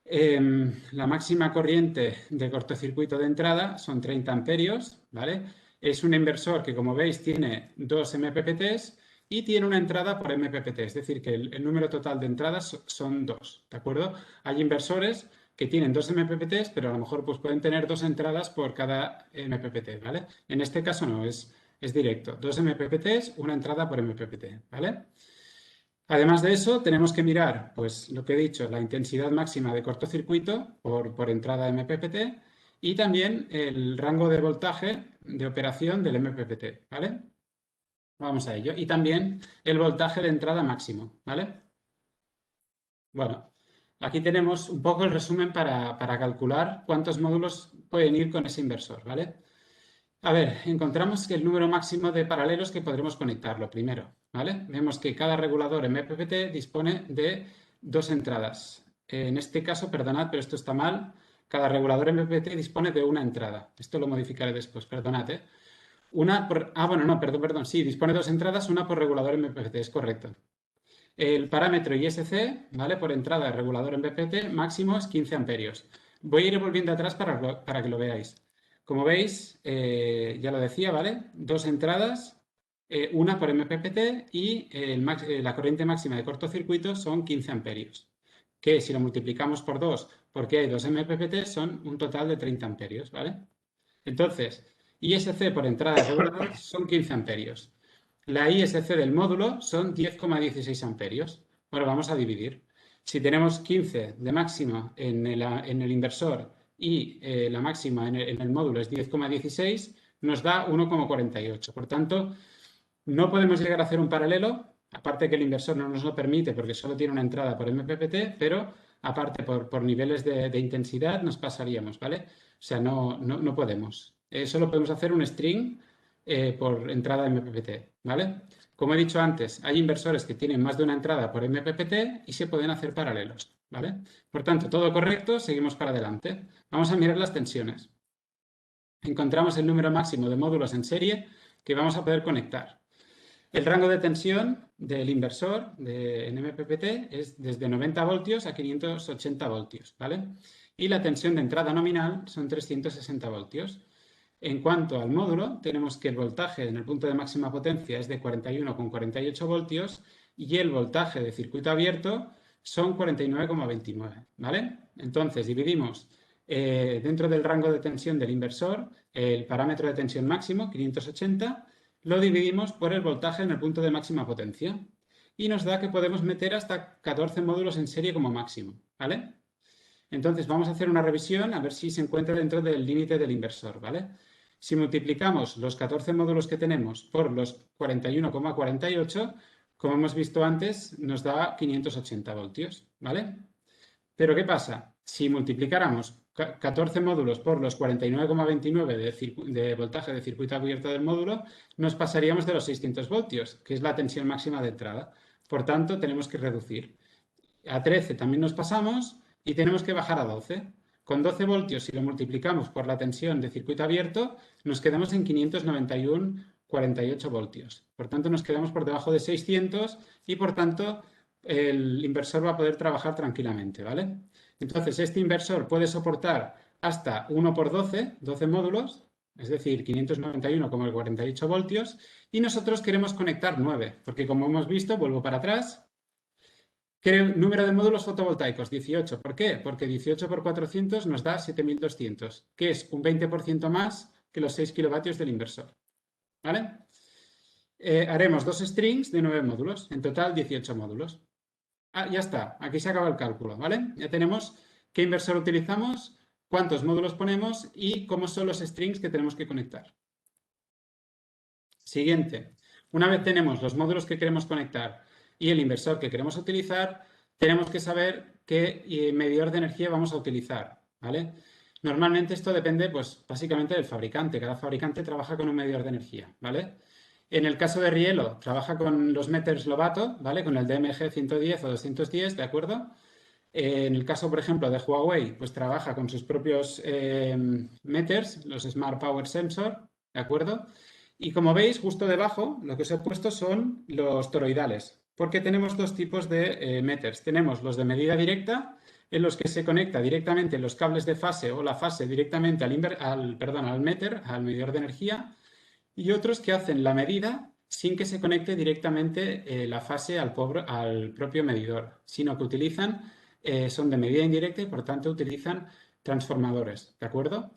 la máxima corriente de cortocircuito de entrada son 30 amperios, ¿vale? Es un inversor que, como veis, tiene 2 MPPTs y tiene una entrada por MPPT, es decir, que el número total de entradas son 2, ¿de acuerdo? Hay inversores que tienen 2 MPPTs, pero a lo mejor pues, pueden tener 2 entradas por cada MPPT, ¿vale? En este caso no, es directo. 2 MPPTs, una entrada por MPPT, ¿vale? Además de eso, tenemos que mirar, pues lo que he dicho, la intensidad máxima de cortocircuito por entrada MPPT y también el rango de voltaje de operación del MPPT, ¿vale? Vamos a ello. Y también el voltaje de entrada máximo, ¿vale? Bueno, aquí tenemos un poco el resumen para calcular cuántos módulos pueden ir con ese inversor, ¿vale? A ver, encontramos que el número máximo de paralelos que podremos conectarlo primero, ¿vale? Vemos que cada regulador MPPT dispone de 2 entradas. En este caso, perdonad, pero esto está mal. Cada regulador MPPT dispone de una entrada. Esto lo modificaré después, perdonad, ¿eh? Perdón. Sí, dispone de 2 entradas, una por regulador MPPT, es correcto. El parámetro ISC, ¿vale? Por entrada de regulador MPPT máximo es 15 amperios. Voy a ir volviendo atrás para que lo veáis. Como veis, ya lo decía, ¿vale? 2 entradas, una por MPPT y la corriente máxima de cortocircuito son 15 amperios. Que si lo multiplicamos por 2, porque hay 2 MPPT, son un total de 30 amperios, ¿vale? Entonces, ISC por entrada regular son 15 amperios. La ISC del módulo son 10,16 amperios. Bueno, vamos a dividir. Si tenemos 15 de máxima en el inversor y la máxima en el módulo es 10,16, nos da 1,48. Por tanto, no podemos llegar a hacer un paralelo, aparte que el inversor no nos lo permite porque solo tiene una entrada por MPPT, pero aparte por niveles de intensidad nos pasaríamos, ¿vale? O sea, no podemos. Solo podemos hacer un string por entrada MPPT, ¿vale? Como he dicho antes, hay inversores que tienen más de una entrada por MPPT y se pueden hacer paralelos, ¿vale? Por tanto, todo correcto, seguimos para adelante. Vamos a mirar las tensiones. Encontramos el número máximo de módulos en serie que vamos a poder conectar. El rango de tensión del inversor en MPPT es desde 90 voltios a 580 voltios, ¿vale? Y la tensión de entrada nominal son 360 voltios. En cuanto al módulo, tenemos que el voltaje en el punto de máxima potencia es de 41,48 voltios y el voltaje de circuito abierto son 49,29, ¿vale? Entonces, dividimos dentro del rango de tensión del inversor el parámetro de tensión máximo, 580, lo dividimos por el voltaje en el punto de máxima potencia y nos da que podemos meter hasta 14 módulos en serie como máximo, ¿vale? Entonces vamos a hacer una revisión a ver si se encuentra dentro del límite del inversor, ¿vale? Si multiplicamos los 14 módulos que tenemos por los 41,48, como hemos visto antes, nos da 580 voltios, ¿vale? Pero ¿qué pasa? Si multiplicáramos 14 módulos por los 49,29 de voltaje de circuito abierto del módulo, nos pasaríamos de los 600 voltios, que es la tensión máxima de entrada. Por tanto, tenemos que reducir. A 13 también nos pasamos y tenemos que bajar a 12. Con 12 voltios, si lo multiplicamos por la tensión de circuito abierto, nos quedamos en 591,48 voltios. Por tanto, nos quedamos por debajo de 600 y, por tanto, el inversor va a poder trabajar tranquilamente, ¿vale? Entonces, este inversor puede soportar hasta 1 por 12 módulos, es decir, 591,48 voltios, y nosotros queremos conectar 9, porque como hemos visto, vuelvo para atrás, número de módulos fotovoltaicos, 18. ¿Por qué? Porque 18 por 400 nos da 7.200, que es un 20% más que los 6 kilovatios del inversor, ¿vale? Haremos 2 strings de 9 módulos, en total 18 módulos. Ya está, aquí se acaba el cálculo, ¿vale? Ya tenemos qué inversor utilizamos, cuántos módulos ponemos y cómo son los strings que tenemos que conectar. Siguiente, una vez tenemos los módulos que queremos conectar y el inversor que queremos utilizar, tenemos que saber qué medidor de energía vamos a utilizar, ¿vale? Normalmente esto depende, pues, básicamente del fabricante. Cada fabricante trabaja con un medidor de energía, ¿vale? En el caso de Rielo, trabaja con los meters Lovato, ¿vale? Con el DMG 110 o 210, ¿de acuerdo? En el caso, por ejemplo, de Huawei, pues trabaja con sus propios meters, los Smart Power Sensor, ¿de acuerdo? Y como veis, justo debajo, lo que os he puesto son los toroidales, porque tenemos dos tipos de meters. Tenemos los de medida directa, en los que se conecta directamente los cables de fase o la fase directamente al meter, al medidor de energía, y otros que hacen la medida sin que se conecte directamente la fase al propio medidor, sino que son de medida indirecta y por tanto utilizan transformadores, ¿de acuerdo?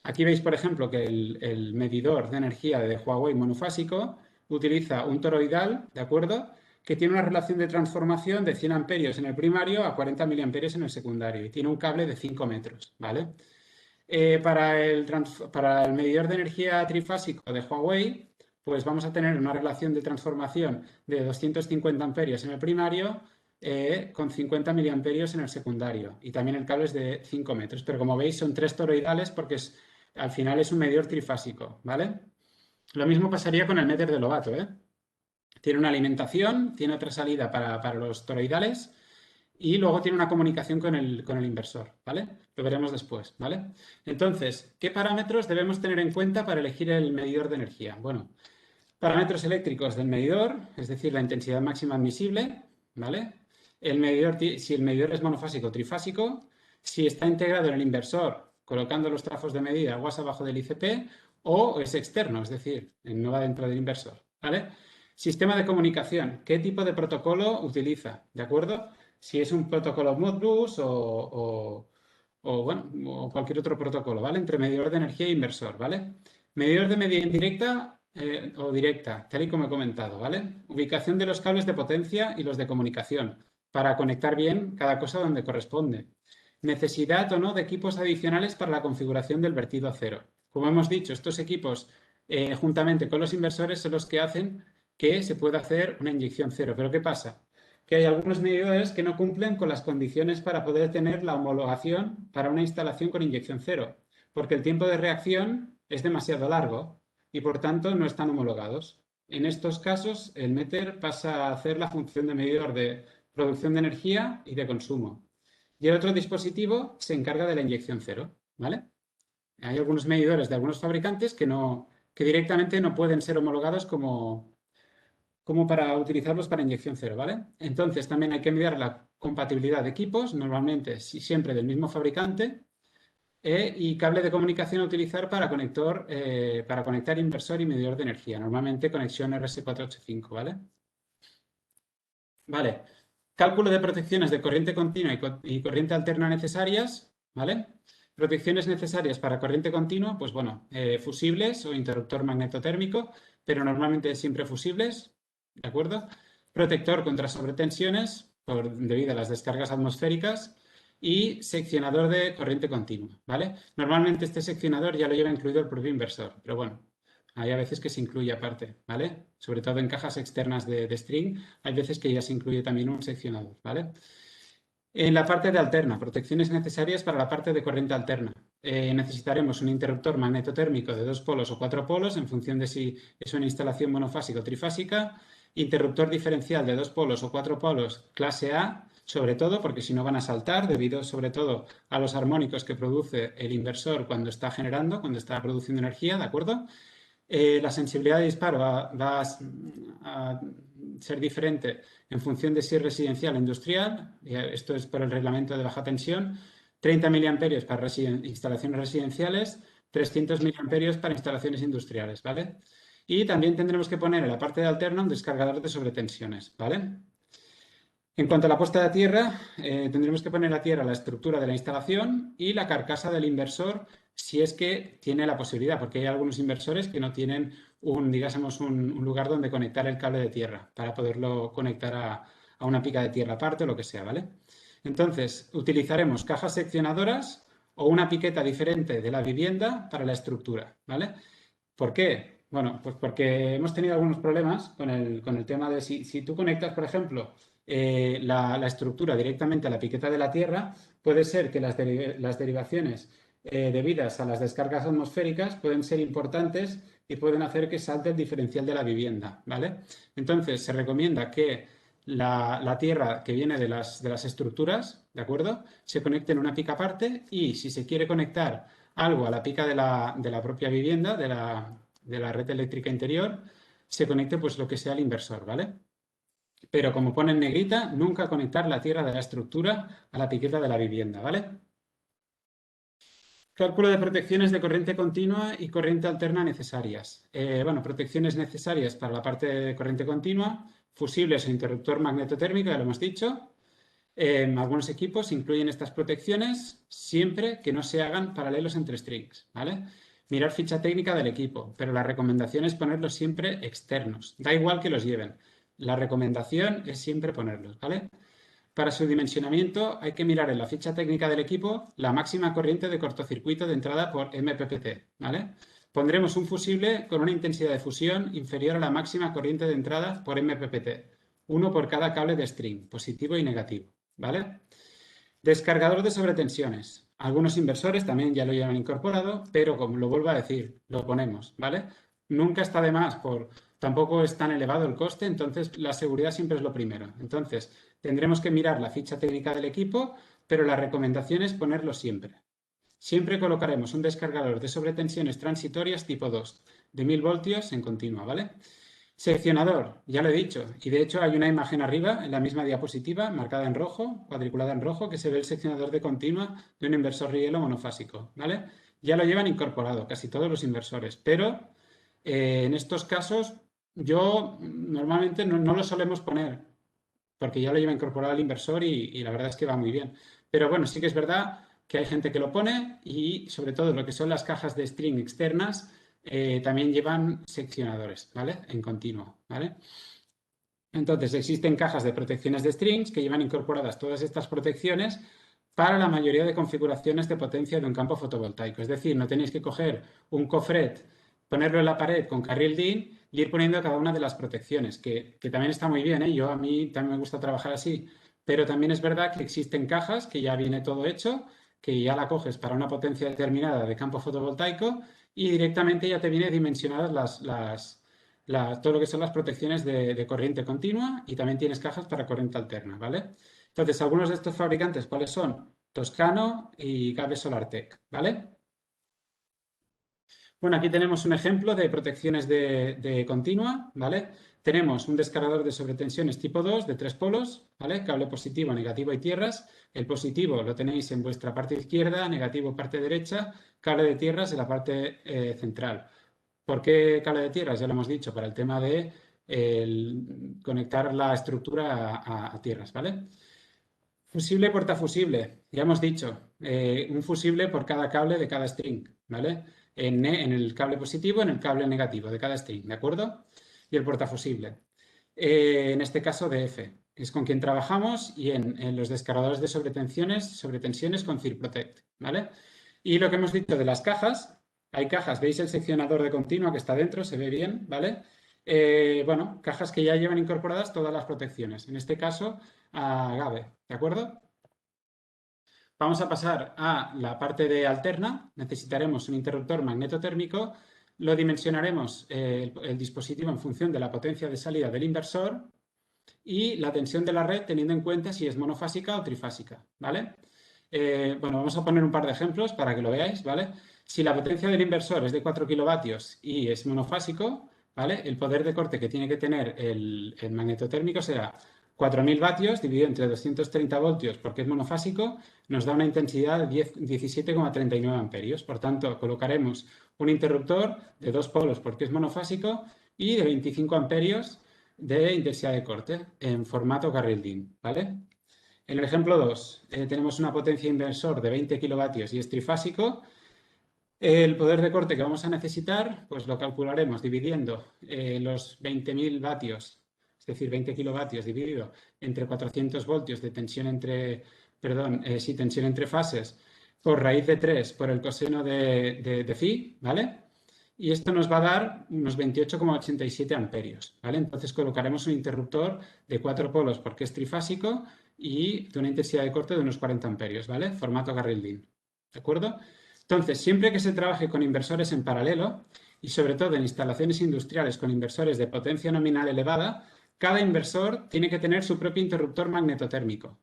Aquí veis, por ejemplo, que el medidor de energía de Huawei monofásico utiliza un toroidal, ¿de acuerdo?, que tiene una relación de transformación de 100 amperios en el primario a 40 miliamperios en el secundario y tiene un cable de 5 metros, ¿vale? Para el medidor de energía trifásico de Huawei, pues vamos a tener una relación de transformación de 250 amperios en el primario con 50 miliamperios en el secundario y también el cable es de 5 metros, pero como veis son 3 toroidales porque al final es un medidor trifásico, ¿vale? Lo mismo pasaría con el meter de Lovato, ¿eh? Tiene una alimentación, tiene otra salida para los toroidales y luego tiene una comunicación con el inversor, ¿vale? Lo veremos después, ¿vale? Entonces, ¿qué parámetros debemos tener en cuenta para elegir el medidor de energía? Bueno, parámetros eléctricos del medidor, es decir, la intensidad máxima admisible, ¿vale? Si el medidor es monofásico o trifásico, si está integrado en el inversor colocando los trafos de medida aguas abajo del ICP o es externo, es decir, no va dentro del inversor, ¿vale? Sistema de comunicación, ¿qué tipo de protocolo utiliza? ¿De acuerdo? Si es un protocolo Modbus o cualquier otro protocolo, ¿vale? Entre medidor de energía e inversor, ¿vale? Medidor de medida indirecta o directa, tal y como he comentado, ¿vale? Ubicación de los cables de potencia y los de comunicación para conectar bien cada cosa donde corresponde. Necesidad o no de equipos adicionales para la configuración del vertido a cero. Como hemos dicho, estos equipos, juntamente con los inversores, son los que hacen que se pueda hacer una inyección cero. Pero ¿qué pasa? Que hay algunos medidores que no cumplen con las condiciones para poder tener la homologación para una instalación con inyección cero, porque el tiempo de reacción es demasiado largo y por tanto no están homologados. En estos casos, el METER pasa a hacer la función de medidor de producción de energía y de consumo. Y el otro dispositivo se encarga de la inyección cero, ¿vale? Hay algunos medidores de algunos fabricantes que directamente no pueden ser homologados como para utilizarlos para inyección cero, ¿vale? Entonces también hay que mirar la compatibilidad de equipos, normalmente siempre del mismo fabricante, y cable de comunicación a utilizar para conectar inversor y medidor de energía, normalmente conexión RS485, ¿vale? Vale, cálculo de protecciones de corriente continua y corriente alterna necesarias, ¿vale? Protecciones necesarias para corriente continua, pues bueno, fusibles o interruptor magnetotérmico, pero normalmente siempre fusibles, ¿de acuerdo? Protector contra sobretensiones debido a las descargas atmosféricas y seccionador de corriente continua, ¿vale? Normalmente este seccionador ya lo lleva incluido el propio inversor, pero bueno, hay a veces que se incluye aparte, ¿vale? Sobre todo en cajas externas de string, hay veces que ya se incluye también un seccionador, ¿vale? En la parte de alterna, protecciones necesarias para la parte de corriente alterna. Necesitaremos un interruptor magnetotérmico de 2 polos o 4 polos en función de si es una instalación monofásica o trifásica. Interruptor diferencial de 2 polos o 4 polos clase A, sobre todo porque si no van a saltar debido sobre todo a los armónicos que produce el inversor cuando está generando, cuando está produciendo energía, ¿de acuerdo? La sensibilidad de disparo va a ser diferente en función de si es residencial o industrial. Esto es por el reglamento de baja tensión. 30 miliamperios para instalaciones residenciales, 300 miliamperios para instalaciones industriales, ¿vale? Y también tendremos que poner en la parte de alterna un descargador de sobretensiones, ¿vale? En cuanto a la puesta de tierra, tendremos que poner a tierra la estructura de la instalación y la carcasa del inversor si es que tiene la posibilidad, porque hay algunos inversores que no tienen un lugar donde conectar el cable de tierra para poderlo conectar a una pica de tierra aparte o lo que sea, ¿vale? Entonces, utilizaremos cajas seccionadoras o una piqueta diferente de la vivienda para la estructura, ¿vale? ¿Por qué? Bueno, pues porque hemos tenido algunos problemas con el tema de si tú conectas, por ejemplo, la estructura directamente a la piqueta de la tierra, puede ser que las derivaciones debidas a las descargas atmosféricas pueden ser importantes y pueden hacer que salte el diferencial de la vivienda, ¿vale? Entonces, se recomienda que la tierra que viene de las estructuras, ¿de acuerdo?, se conecte en una pica aparte y si se quiere conectar algo a la pica de la propia vivienda, de la red eléctrica interior, se conecte pues lo que sea el inversor, ¿vale? Pero como pone en negrita, nunca conectar la tierra de la estructura a la piqueta de la vivienda, ¿vale? Cálculo de protecciones de corriente continua y corriente alterna necesarias. Bueno, protecciones necesarias para la parte de corriente continua, fusibles o interruptor magnetotérmico, ya lo hemos dicho. Algunos equipos incluyen estas protecciones siempre que no se hagan paralelos entre strings, ¿vale? Mirar ficha técnica del equipo, pero la recomendación es ponerlos siempre externos. Da igual que los lleven. La recomendación es siempre ponerlos, ¿vale? Para su dimensionamiento hay que mirar en la ficha técnica del equipo la máxima corriente de cortocircuito de entrada por MPPT, ¿vale? Pondremos un fusible con una intensidad de fusión inferior a la máxima corriente de entrada por MPPT, uno por cada cable de string, positivo y negativo, ¿vale? Descargador de sobretensiones. Algunos inversores también ya lo llevan incorporado, pero como lo vuelvo a decir, lo ponemos, ¿vale? Nunca está de más, tampoco es tan elevado el coste, entonces la seguridad siempre es lo primero. Entonces, tendremos que mirar la ficha técnica del equipo, pero la recomendación es ponerlo siempre. Siempre colocaremos un descargador de sobretensiones transitorias tipo 2, de 1000 voltios en continua, ¿vale? Seccionador, ya lo he dicho, y de hecho hay una imagen arriba en la misma diapositiva, marcada en rojo, cuadriculada en rojo, que se ve el seccionador de continua de un inversor rielo monofásico, ¿vale? Ya lo llevan incorporado casi todos los inversores, pero en estos casos yo normalmente no lo solemos poner, porque ya lo lleva incorporado el inversor y la verdad es que va muy bien. Pero bueno, sí que es verdad que hay gente que lo pone y sobre todo lo que son las cajas de string externas, también llevan seccionadores, ¿vale? En continuo, ¿vale? Entonces, existen cajas de protecciones de strings que llevan incorporadas todas estas protecciones para la mayoría de configuraciones de potencia de un campo fotovoltaico. Es decir, no tenéis que coger un cofret, ponerlo en la pared con carril DIN y ir poniendo cada una de las protecciones, que también está muy bien, ¿eh? A mí también me gusta trabajar así, pero también es verdad que existen cajas que ya viene todo hecho, que ya la coges para una potencia determinada de campo fotovoltaico y directamente ya te viene dimensionadas todo lo que son las protecciones de corriente continua y también tienes cajas para corriente alterna, ¿vale? Entonces, algunos de estos fabricantes, ¿cuáles son? Toscano y Cable SolarTech, ¿vale? Bueno, aquí tenemos un ejemplo de protecciones de continua, ¿vale? Tenemos un descargador de sobretensiones tipo 2 de 3 polos, ¿vale? Cable positivo, negativo y tierras. El positivo lo tenéis en vuestra parte izquierda, negativo parte derecha, cable de tierras en la parte central. ¿Por qué cable de tierras? Ya lo hemos dicho, para el tema de conectar la estructura a tierras, ¿vale? Fusible portafusible, ya hemos dicho, un fusible por cada cable de cada string, ¿vale? En el cable positivo, en el cable negativo de cada string, ¿de acuerdo? Y el portafusible. En este caso DF, que es con quien trabajamos, y en los descargadores de sobretensiones con CirProtect, ¿vale? Y lo que hemos dicho de las cajas, hay cajas, veis el seccionador de continua que está dentro, se ve bien, ¿vale? Bueno, cajas que ya llevan incorporadas todas las protecciones. En este caso, a Gabe, ¿de acuerdo? Vamos a pasar a la parte de alterna. Necesitaremos un interruptor magnetotérmico. Lo dimensionaremos el dispositivo en función de la potencia de salida del inversor y la tensión de la red teniendo en cuenta si es monofásica o trifásica, ¿vale? Bueno, vamos a poner un par de ejemplos para que lo veáis, ¿vale? Si la potencia del inversor es de 4 kilovatios y es monofásico, ¿vale? El poder de corte que tiene que tener el magnetotérmico será 4.000 vatios dividido entre 230 voltios porque es monofásico, nos da una intensidad de 17,39 amperios. Por tanto, colocaremos un interruptor de 2 polos porque es monofásico y de 25 amperios de intensidad de corte en formato carril DIN, ¿vale? En el ejemplo 2 tenemos una potencia inversor de 20 kilovatios y es trifásico. El poder de corte que vamos a necesitar, pues lo calcularemos dividiendo los 20.000 vatios, es decir, 20 kilovatios dividido entre 400 voltios de tensión entre, tensión entre fases, por raíz de 3 por el coseno de phi, ¿vale? Y esto nos va a dar unos 28,87 amperios, ¿vale? Entonces colocaremos un interruptor de 4 polos porque es trifásico y de una intensidad de corte de unos 40 amperios, ¿vale? Formato carril DIN, ¿de acuerdo? Entonces, siempre que se trabaje con inversores en paralelo y sobre todo en instalaciones industriales con inversores de potencia nominal elevada, cada inversor tiene que tener su propio interruptor magnetotérmico.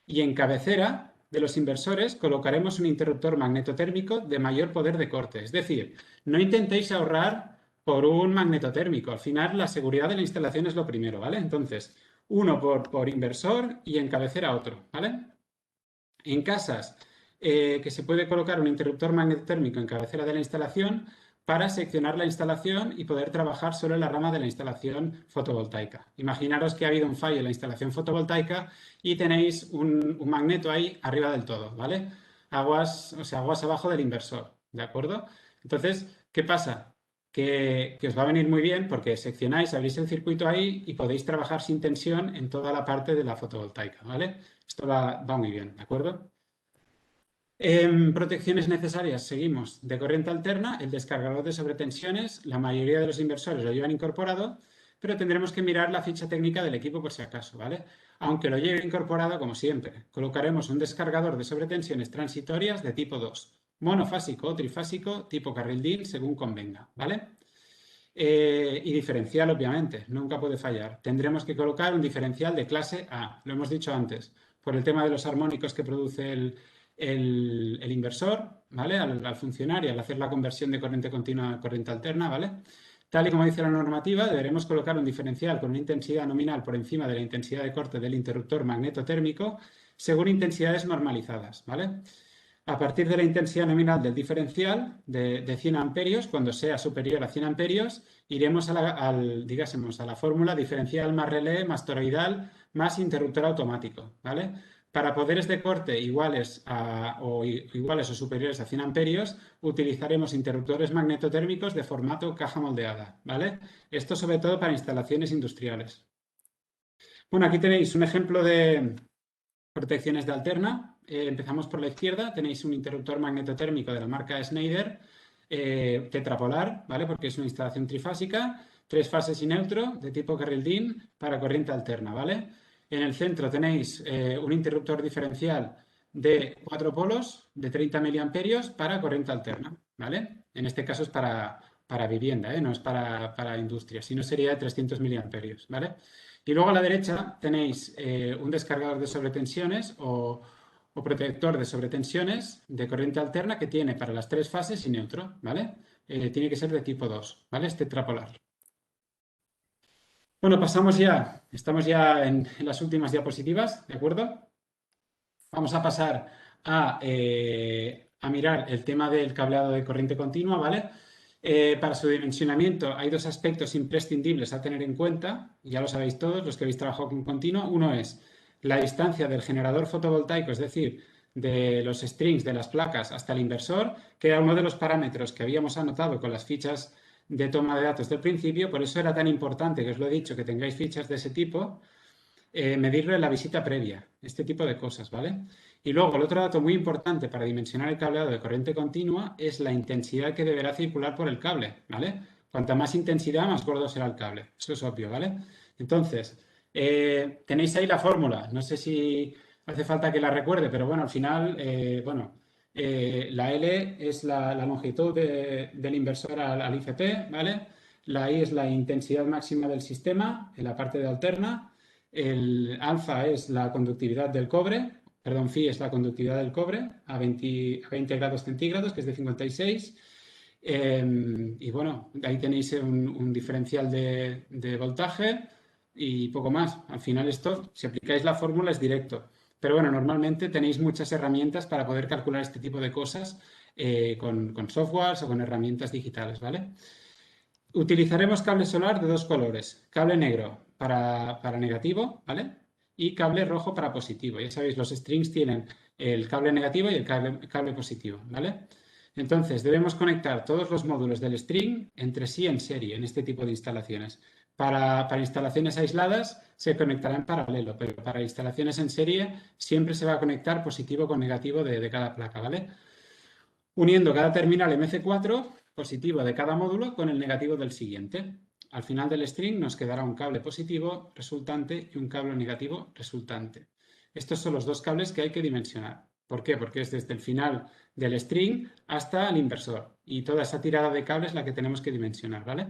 Y en cabecera de los inversores colocaremos un interruptor magnetotérmico de mayor poder de corte. Es decir, no intentéis ahorrar por un magnetotérmico. Al final, la seguridad de la instalación es lo primero, ¿vale? Entonces, uno por inversor y en cabecera otro, ¿vale? En casas que se puede colocar un interruptor magnetotérmico en cabecera de la instalación para seccionar la instalación y poder trabajar solo en la rama de la instalación fotovoltaica. Imaginaros que ha habido un fallo en la instalación fotovoltaica y tenéis un magneto ahí arriba del todo, ¿vale? Aguas abajo del inversor, ¿de acuerdo? Entonces, ¿qué pasa? Que os va a venir muy bien porque seccionáis, abrís el circuito ahí y podéis trabajar sin tensión en toda la parte de la fotovoltaica, ¿vale? Esto va muy bien, ¿de acuerdo? Protecciones necesarias, seguimos. De corriente alterna, el descargador de sobretensiones, la mayoría de los inversores lo llevan incorporado, pero tendremos que mirar la ficha técnica del equipo por si acaso, ¿vale? Aunque lo lleve incorporado, como siempre, colocaremos un descargador de sobretensiones transitorias de tipo 2, monofásico o trifásico, tipo carril DIN, según convenga, ¿vale? Y diferencial, obviamente, nunca puede fallar. Tendremos que colocar un diferencial de clase A, lo hemos dicho antes, por el tema de los armónicos que produce el inversor, ¿vale? Al funcionar y al hacer la conversión de corriente continua a corriente alterna, ¿vale? Tal y como dice la normativa, deberemos colocar un diferencial con una intensidad nominal por encima de la intensidad de corte del interruptor magnetotérmico según intensidades normalizadas, ¿vale? A partir de la intensidad nominal del diferencial de 100 amperios, cuando sea superior a 100 amperios, iremos a la fórmula diferencial más relé más toroidal más interruptor automático, ¿vale? Para poderes de corte iguales o superiores a 100 amperios, utilizaremos interruptores magnetotérmicos de formato caja moldeada, ¿vale? Esto sobre todo para instalaciones industriales. Bueno, aquí tenéis un ejemplo de protecciones de alterna. Empezamos por la izquierda, tenéis un interruptor magnetotérmico de la marca Schneider, tetrapolar, ¿vale? Porque es una instalación trifásica, 3 fases y neutro, de tipo carril-DIN para corriente alterna, ¿vale? En el centro tenéis un interruptor diferencial de 4 polos de 30 miliamperios para corriente alterna, ¿vale? En este caso es para vivienda, no es para industria, si no sería de 300 miliamperios, ¿vale? Y luego a la derecha tenéis un descargador de sobretensiones o protector de sobretensiones de corriente alterna que tiene para las 3 fases y neutro, ¿vale? Tiene que ser de tipo 2, ¿vale? Es tetrapolar. Bueno, estamos ya en las últimas diapositivas, ¿de acuerdo? Vamos a pasar a mirar el tema del cableado de corriente continua, ¿vale? Para su dimensionamiento hay 2 aspectos imprescindibles a tener en cuenta, ya lo sabéis todos los que habéis trabajado con continuo. Uno es la distancia del generador fotovoltaico, es decir, de los strings de las placas hasta el inversor, que era uno de los parámetros que habíamos anotado con las fichas de toma de datos del principio. Por eso era tan importante, que os lo he dicho, que tengáis fichas de ese tipo, medirlo en la visita previa, este tipo de cosas, ¿vale? Y luego el otro dato muy importante para dimensionar el cableado de corriente continua es la intensidad que deberá circular por el cable, ¿vale? Cuanta más intensidad, más gordo será el cable. Eso es obvio, ¿vale? Entonces, tenéis ahí la fórmula. No sé si hace falta que la recuerde, pero bueno, al final, la L es la longitud del inversor al IFP, ¿vale? La I es la intensidad máxima del sistema en la parte de alterna. El alfa es la conductividad del cobre, perdón, Phi es la conductividad del cobre a 20 grados centígrados, que es de 56. Y bueno, ahí tenéis un diferencial de voltaje y poco más. Al final esto, si aplicáis la fórmula, es directo. Pero bueno, normalmente tenéis muchas herramientas para poder calcular este tipo de cosas con softwares o con herramientas digitales, ¿vale? Utilizaremos cable solar de 2 colores, cable negro para negativo, ¿vale? Y cable rojo para positivo. Ya sabéis, los strings tienen el cable negativo y el cable positivo, ¿vale? Entonces, debemos conectar todos los módulos del string entre sí en serie, en este tipo de instalaciones. Para instalaciones aisladas se conectará en paralelo, pero para instalaciones en serie siempre se va a conectar positivo con negativo de cada placa, ¿vale? Uniendo cada terminal MC4 positivo de cada módulo con el negativo del siguiente. Al final del string nos quedará un cable positivo resultante y un cable negativo resultante. Estos son los 2 cables que hay que dimensionar. ¿Por qué? Porque es desde el final del string hasta el inversor. Y toda esa tirada de cables es la que tenemos que dimensionar, ¿vale?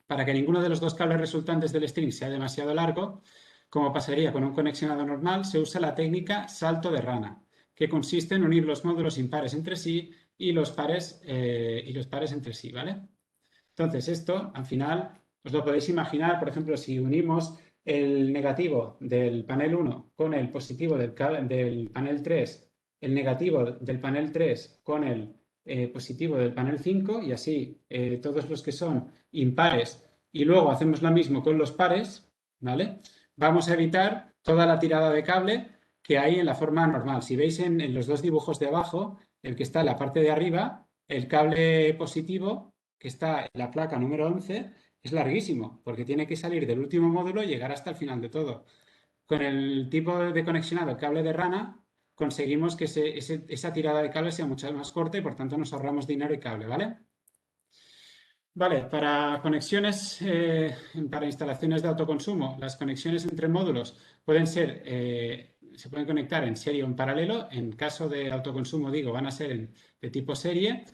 Para que ninguno de los 2 cables resultantes del string sea demasiado largo, como pasaría con un conexionado normal, se usa la técnica salto de rana, que consiste en unir los módulos impares entre sí y los pares entre sí, ¿vale? Entonces, esto, al final, os lo podéis imaginar, por ejemplo, si unimos el negativo del panel 1 con el positivo del panel 3, el negativo del panel 3 con el positivo del panel 5 y así todos los que son impares y luego hacemos lo mismo con los pares, ¿vale? Vamos a evitar toda la tirada de cable que hay en la forma normal. Si veis en los 2 dibujos de abajo, el que está en la parte de arriba, el cable positivo que está en la placa número 11 es larguísimo, porque tiene que salir del último módulo y llegar hasta el final de todo. Con el tipo de conexionado cable de rana, conseguimos que esa tirada de cable sea mucho más corta y por tanto nos ahorramos dinero y cable, ¿vale? Vale, para conexiones, para instalaciones de autoconsumo, las conexiones entre módulos pueden ser, se pueden conectar en serie o en paralelo. En caso de autoconsumo, digo, van a ser de tipo serie,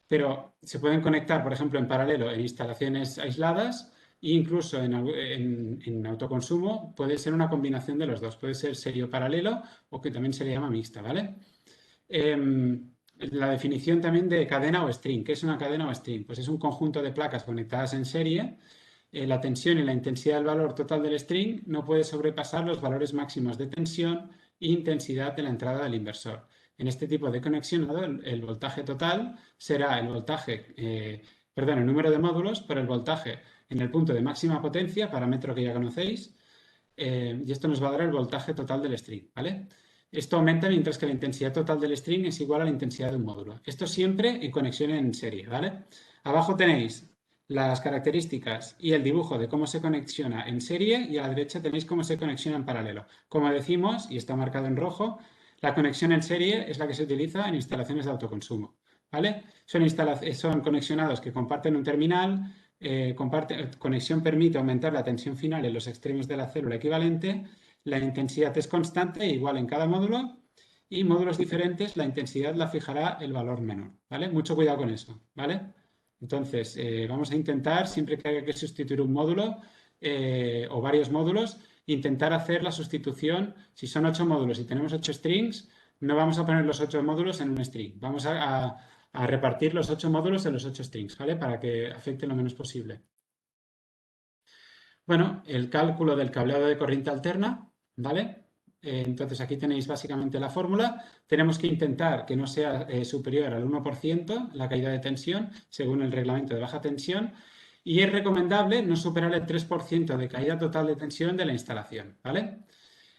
pero se pueden conectar, por ejemplo, en paralelo en instalaciones aisladas e incluso en autoconsumo puede ser una combinación de los dos. Puede ser serie o paralelo o que también se le llama mixta, ¿vale? La definición también de cadena o string. ¿Qué es una cadena o string? Pues es un conjunto de placas conectadas en serie. La tensión y la intensidad del valor total del string no puede sobrepasar los valores máximos de tensión e intensidad de la entrada del inversor. En este tipo de conexionado, el voltaje total será el número de módulos por el voltaje en el punto de máxima potencia, parámetro que ya conocéis, y esto nos va a dar el voltaje total del string, ¿vale? Esto aumenta mientras que la intensidad total del string es igual a la intensidad de un módulo. Esto siempre en conexión en serie, ¿vale? Abajo tenéis las características y el dibujo de cómo se conexiona en serie y a la derecha tenéis cómo se conexiona en paralelo. Como decimos, y está marcado en rojo, la conexión en serie es la que se utiliza en instalaciones de autoconsumo, ¿vale? Son conexionados que comparten un terminal, conexión permite aumentar la tensión final en los extremos de la célula equivalente, la intensidad es constante e igual en cada módulo y módulos diferentes la intensidad la fijará el valor menor, ¿vale? Mucho cuidado con eso, ¿vale? Entonces, vamos a intentar, siempre que haya que sustituir un módulo o varios módulos, intentar hacer la sustitución, si son 8 módulos y tenemos 8 strings, no vamos a poner los 8 módulos en un string, vamos a repartir los 8 módulos en los 8 strings, ¿vale? Para que afecte lo menos posible. Bueno, el cálculo del cableado de corriente alterna, ¿vale? Entonces aquí tenéis básicamente la fórmula. Tenemos que intentar que no sea superior al 1% la caída de tensión, según el reglamento de baja tensión, y es recomendable no superar el 3% de caída total de tensión de la instalación, ¿vale?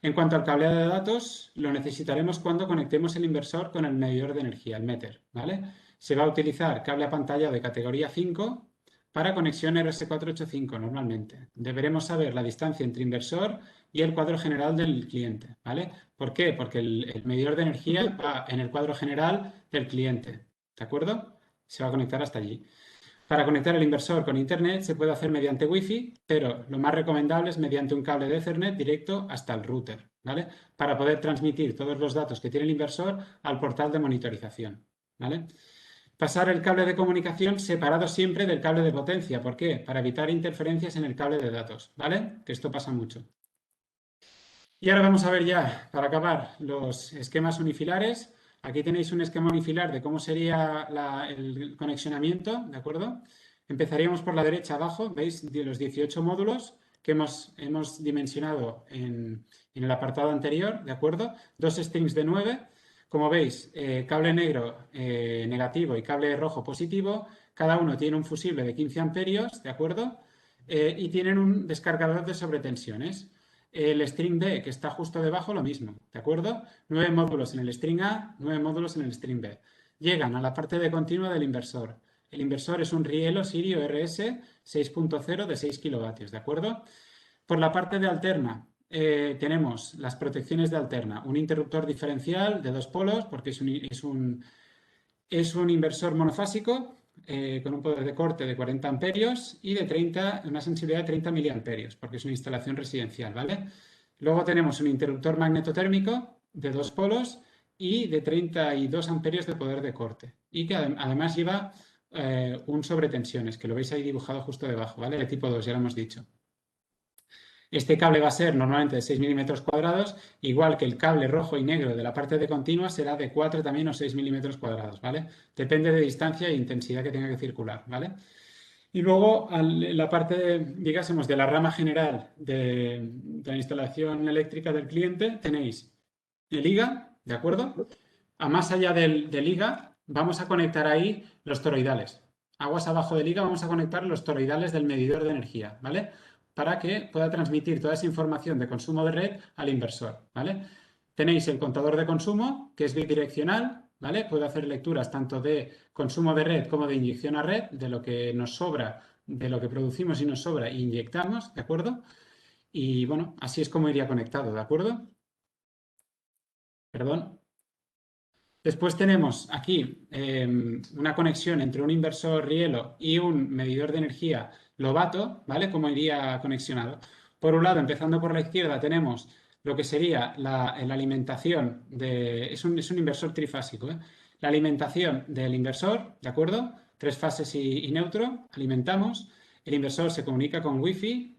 En cuanto al cableado de datos, lo necesitaremos cuando conectemos el inversor con el medidor de energía, el meter, ¿vale? Se va a utilizar cable apantallado de categoría 5 para conexión RS485 normalmente. Deberemos saber la distancia entre inversor y el cuadro general del cliente, ¿vale? ¿Por qué? Porque el medidor de energía va en el cuadro general del cliente, ¿de acuerdo? Se va a conectar hasta allí. Para conectar el inversor con Internet se puede hacer mediante Wi-Fi, pero lo más recomendable es mediante un cable de Ethernet directo hasta el router, ¿vale? Para poder transmitir todos los datos que tiene el inversor al portal de monitorización, ¿vale? Pasar el cable de comunicación separado siempre del cable de potencia. ¿Por qué? Para evitar interferencias en el cable de datos, ¿vale? Que esto pasa mucho. Y ahora vamos a ver ya, para acabar, los esquemas unifilares. Aquí tenéis un esquema unifilar de cómo sería el conexionamiento, ¿de acuerdo? Empezaríamos por la derecha abajo, veis de los 18 módulos que hemos dimensionado en el apartado anterior, ¿de acuerdo? Dos strings de 9. Como veis, cable negro negativo y cable rojo positivo. Cada uno tiene un fusible de 15 amperios, ¿de acuerdo? Y tienen un descargador de sobretensiones. El string B, que está justo debajo, lo mismo, ¿de acuerdo? 9 módulos en el string A, 9 módulos en el string B. Llegan a la parte de continua del inversor. El inversor es un Rielo Sirio RS 6.0 de 6 kilovatios, ¿de acuerdo? Por la parte de alterna, tenemos las protecciones de alterna. Un interruptor diferencial de 2 polos, porque es un inversor monofásico con un poder de corte de 40 amperios y de una sensibilidad de 30 miliamperios, porque es una instalación residencial, ¿vale? Luego tenemos un interruptor magnetotérmico de 2 polos y de 32 amperios de poder de corte. Y que además lleva un sobretensiones, que lo veis ahí dibujado justo debajo, ¿vale? De tipo 2, ya lo hemos dicho. Este cable va a ser normalmente de 6 milímetros cuadrados, igual que el cable rojo y negro de la parte de continua será de 4 también o 6 milímetros cuadrados, ¿vale? Depende de distancia e intensidad que tenga que circular, ¿vale? Y luego, en la parte, digásemos, de la rama general de la instalación eléctrica del cliente, tenéis el IGA, ¿de acuerdo? A más allá del IGA, vamos a conectar ahí los toroidales. Aguas abajo del IGA vamos a conectar los toroidales del medidor de energía, ¿vale? Para que pueda transmitir toda esa información de consumo de red al inversor, ¿vale? Tenéis el contador de consumo, que es bidireccional, ¿vale? Puede hacer lecturas tanto de consumo de red como de inyección a red, de lo que nos sobra, de lo que producimos y nos sobra e inyectamos, ¿de acuerdo? Y bueno, así es como iría conectado, ¿de acuerdo? Perdón. Después tenemos aquí una conexión entre un inversor Rielo y un medidor de energía Lovato, ¿vale? Cómo iría conexionado. Por un lado, empezando por la izquierda, tenemos lo que sería la alimentación es un inversor trifásico, ¿eh? La alimentación del inversor, ¿de acuerdo? 3 fases y neutro, alimentamos. El inversor se comunica con Wi-Fi,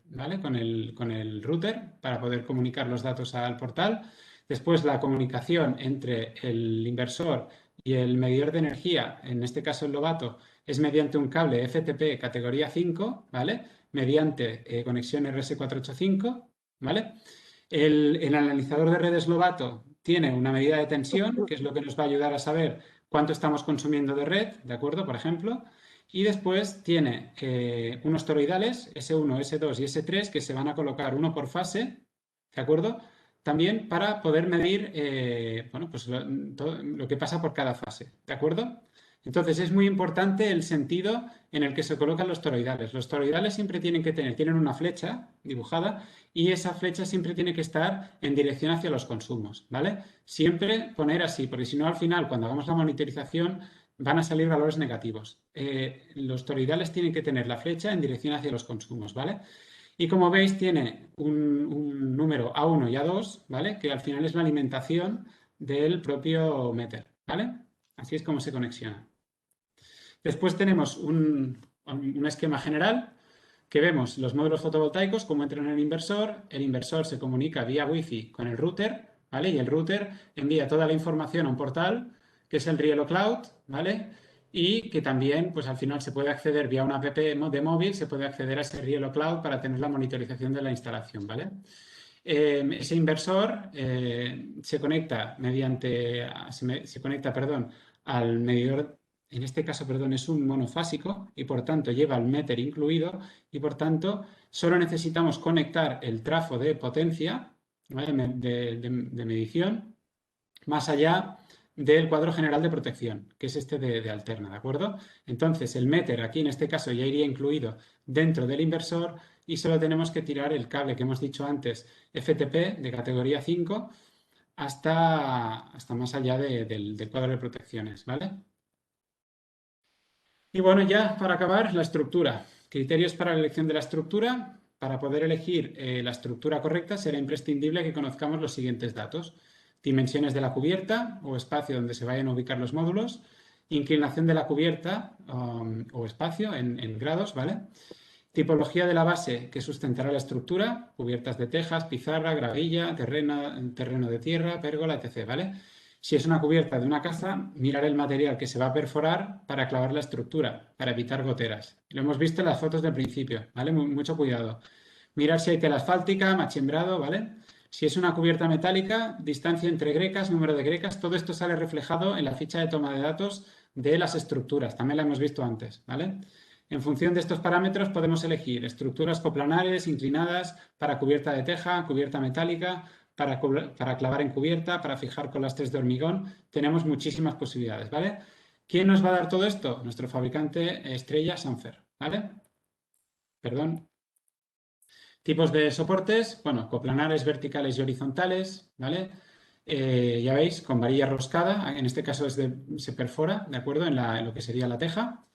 ¿vale? Con el router para poder comunicar los datos al portal. Después, la comunicación entre el inversor y el medidor de energía, en este caso el Lovato, es mediante un cable FTP categoría 5, ¿vale? Mediante conexión RS485, ¿vale? El analizador de redes Lovato tiene una medida de tensión, que es lo que nos va a ayudar a saber cuánto estamos consumiendo de red, ¿de acuerdo? Por ejemplo. Y después tiene unos toroidales, S1, S2 y S3, que se van a colocar uno por fase, ¿de acuerdo? También para poder medir bueno, pues lo que pasa por cada fase, ¿de acuerdo? Entonces es muy importante el sentido en el que se colocan los toroidales. Los toroidales siempre tienen una flecha dibujada y esa flecha siempre tiene que estar en dirección hacia los consumos, ¿vale? Siempre poner así, porque si no al final cuando hagamos la monitorización van a salir valores negativos. Los toroidales tienen que tener la flecha en dirección hacia los consumos, ¿vale? Y como veis tiene un número A1 y A2, ¿vale? Que al final es la alimentación del propio meter, ¿vale? Así es como se conexiona. Después tenemos un esquema general que vemos los módulos fotovoltaicos, cómo entran en el inversor se comunica vía Wi-Fi con el router, ¿vale? Y el router envía toda la información a un portal que es el Rielo Cloud, ¿vale? Y que también, pues al final se puede acceder vía una app de móvil, se puede acceder a ese Rielo Cloud para tener la monitorización de la instalación, ¿vale? Ese inversor se conecta perdón, al medidor, en este caso, perdón, es un monofásico y por tanto lleva el meter incluido y por tanto solo necesitamos conectar el trafo de potencia, ¿vale? de medición más allá del cuadro general de protección, que es este de alterna, ¿de acuerdo? Entonces el meter aquí en este caso ya iría incluido dentro del inversor y solo tenemos que tirar el cable que hemos dicho antes, FTP de categoría 5, hasta más allá del cuadro de protecciones, ¿vale? Y bueno, ya para acabar, la estructura. Criterios para la elección de la estructura. Para poder elegir la estructura correcta será imprescindible que conozcamos los siguientes datos. Dimensiones de la cubierta o espacio donde se vayan a ubicar los módulos. Inclinación de la cubierta o espacio en grados, ¿vale? Tipología de la base que sustentará la estructura, cubiertas de tejas, pizarra, gravilla, terreno de tierra, pérgola, etc., ¿vale? Si es una cubierta de una casa, mirar el material que se va a perforar para clavar la estructura, para evitar goteras. Lo hemos visto en las fotos del principio, ¿vale? Mucho cuidado. Mirar si hay tela asfáltica, machimbrado, ¿vale? Si es una cubierta metálica, distancia entre grecas, número de grecas, todo esto sale reflejado en la ficha de toma de datos de las estructuras. También la hemos visto antes, ¿vale? En función de estos parámetros podemos elegir estructuras coplanares, inclinadas, para cubierta de teja, cubierta metálica, para clavar en cubierta, para fijar con lastres de hormigón. Tenemos muchísimas posibilidades, ¿vale? ¿Quién nos va a dar todo esto? Nuestro fabricante estrella Sanfer, ¿vale? Perdón. Tipos de soportes, bueno, coplanares, verticales y horizontales, ¿vale? Ya veis, con varilla roscada, en este caso se perfora, ¿de acuerdo? En lo que sería la teja.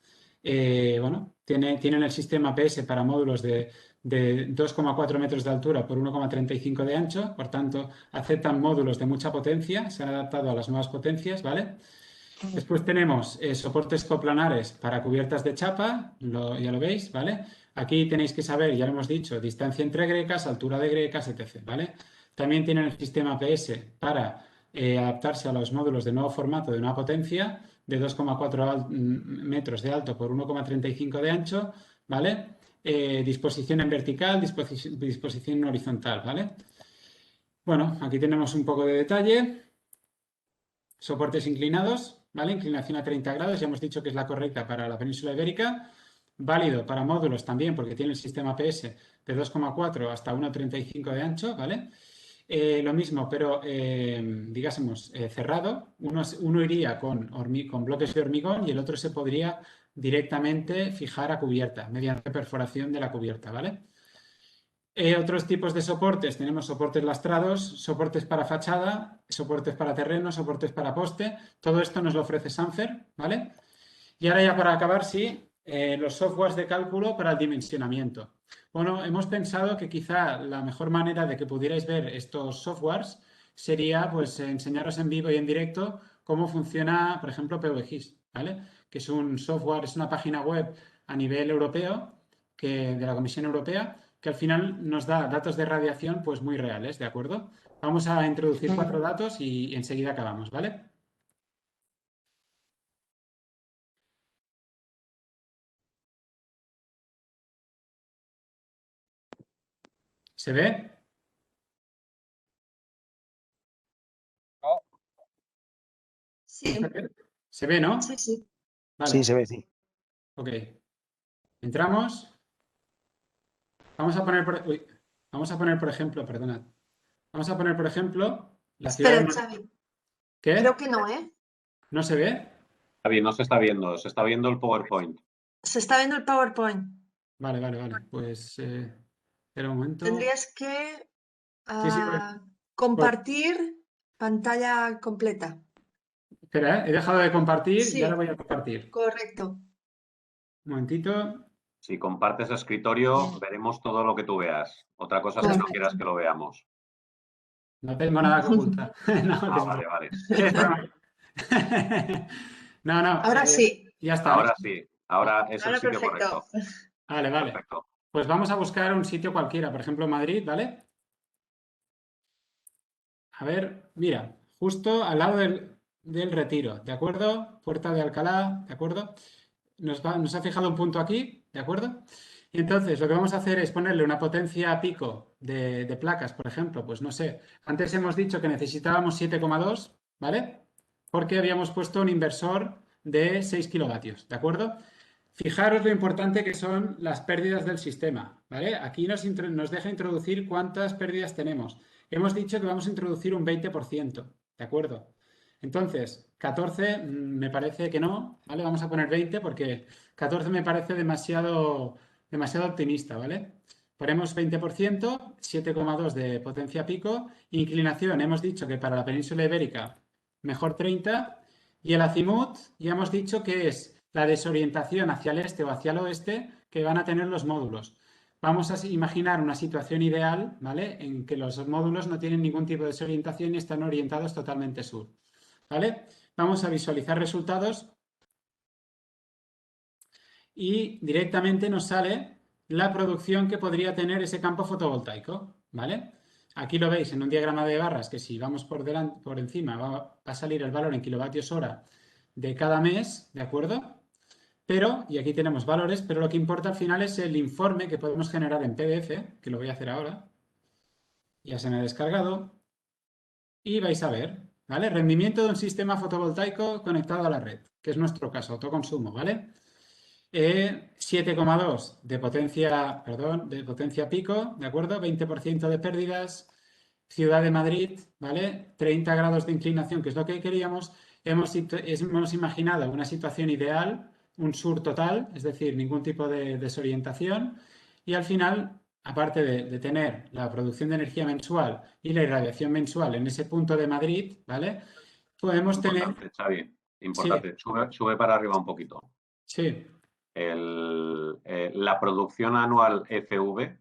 Bueno, tienen el sistema PS para módulos de 2,4 metros de altura por 1,35 de ancho, por tanto, aceptan módulos de mucha potencia, se han adaptado a las nuevas potencias, ¿vale? Después tenemos soportes coplanares para cubiertas de chapa, ya lo veis, ¿vale? Aquí tenéis que saber, ya lo hemos dicho, distancia entre grecas, altura de grecas, etc., ¿vale? También tienen el sistema PS para adaptarse a los módulos de nuevo formato de nueva potencia, de 2,4 metros de alto por 1,35 de ancho, ¿vale? Disposición en vertical, disposición en horizontal, ¿vale? Bueno, aquí tenemos un poco de detalle. Soportes inclinados, ¿vale? Inclinación a 30 grados, ya hemos dicho que es la correcta para la península ibérica. Válido para módulos también, porque tiene el sistema PS de 2,4 hasta 1,35 de ancho, ¿vale? Lo mismo, pero digásemos cerrado. Uno iría con bloques de hormigón y el otro se podría directamente fijar a cubierta, mediante perforación de la cubierta, ¿vale? Otros tipos de soportes, tenemos soportes lastrados, soportes para fachada, soportes para terreno, soportes para poste. Todo esto nos lo ofrece Sanfer, ¿vale? Y ahora ya para acabar, sí, los softwares de cálculo para el dimensionamiento. Bueno, hemos pensado que quizá la mejor manera de que pudierais ver estos softwares sería pues enseñaros en vivo y en directo cómo funciona, por ejemplo, PVGIS, ¿vale? Que es un software, es una página web a nivel europeo, de la Comisión Europea, que al final nos da datos de radiación pues muy reales, ¿de acuerdo? Vamos a introducir 4 datos y enseguida acabamos, ¿vale? ¿Se ve? Sí, ¿Se ve, no? sí, sí. Vale. Sí, se ve, sí. Ok. Entramos. Vamos a poner por ejemplo, perdonad. Vamos a poner, por ejemplo, la ciudad Espera, de Madrid. Xavi. ¿Qué? Creo que no, ¿eh? ¿No se ve? Xavi, no se está viendo el PowerPoint. Se está viendo el PowerPoint. Vale. Pues, espera un momento. Tendrías que Sí, compartir pantalla completa. espera, he dejado de compartir y Sí, ahora voy a compartir. correcto. Un momentito. Si compartes escritorio, veremos todo lo que tú veas. Otra cosa es que no Correcto. quieras que lo veamos. No tengo nada que ocultar. No, Vale. No. Ahora sí. Ya está. Ahora sí. Ahora es el Ahora sitio perfecto. correcto. Vale. Perfecto. Pues vamos a buscar un sitio cualquiera, por ejemplo Madrid, ¿vale? A ver, mira, justo al lado del Retiro, ¿de acuerdo? Puerta de Alcalá, ¿de acuerdo? Nos ha fijado un punto aquí, ¿de acuerdo? Y entonces lo que vamos a hacer es ponerle una potencia pico de placas, por ejemplo, pues no sé, antes hemos dicho que necesitábamos 7,2, ¿vale? Porque habíamos puesto un inversor de 6 kilovatios, ¿de acuerdo? Fijaros lo importante que son las pérdidas del sistema, ¿vale? Aquí nos deja introducir cuántas pérdidas tenemos. Hemos dicho que vamos a introducir un 20%, ¿de acuerdo? Entonces, 14 me parece que no, ¿vale? Vamos a poner 20 porque 14 me parece demasiado optimista, ¿vale? Ponemos 20%, 7,2 de potencia pico, inclinación, hemos dicho que para la península ibérica mejor 30 y el azimut ya hemos dicho que es la desorientación hacia el este o hacia el oeste que van a tener los módulos. Vamos a imaginar una situación ideal, ¿vale? En que los módulos no tienen ningún tipo de desorientación y están orientados totalmente sur, ¿vale? Vamos a visualizar resultados y directamente nos sale la producción que podría tener ese campo fotovoltaico, ¿vale? Aquí lo veis en un diagrama de barras que si vamos por encima va a salir el valor en kilovatios hora de cada mes, ¿de acuerdo? Pero, y aquí tenemos valores, pero lo que importa al final es el informe que podemos generar en PDF, que lo voy a hacer ahora. Ya se me ha descargado. Y vais a ver, ¿vale? Rendimiento de un sistema fotovoltaico conectado a la red, que es nuestro caso, autoconsumo, ¿vale? 7,2 de potencia pico, ¿de acuerdo? 20% de pérdidas. Ciudad de Madrid, ¿vale? 30 grados de inclinación, que es lo que queríamos. Hemos imaginado una situación ideal, un sur total, es decir, ningún tipo de desorientación. Y al final, aparte de tener la producción de energía mensual y la irradiación mensual en ese punto de Madrid, ¿vale? Podemos tener... Importante, Xavi, importante. Sí. Sube para arriba un poquito. Sí. La producción anual FV.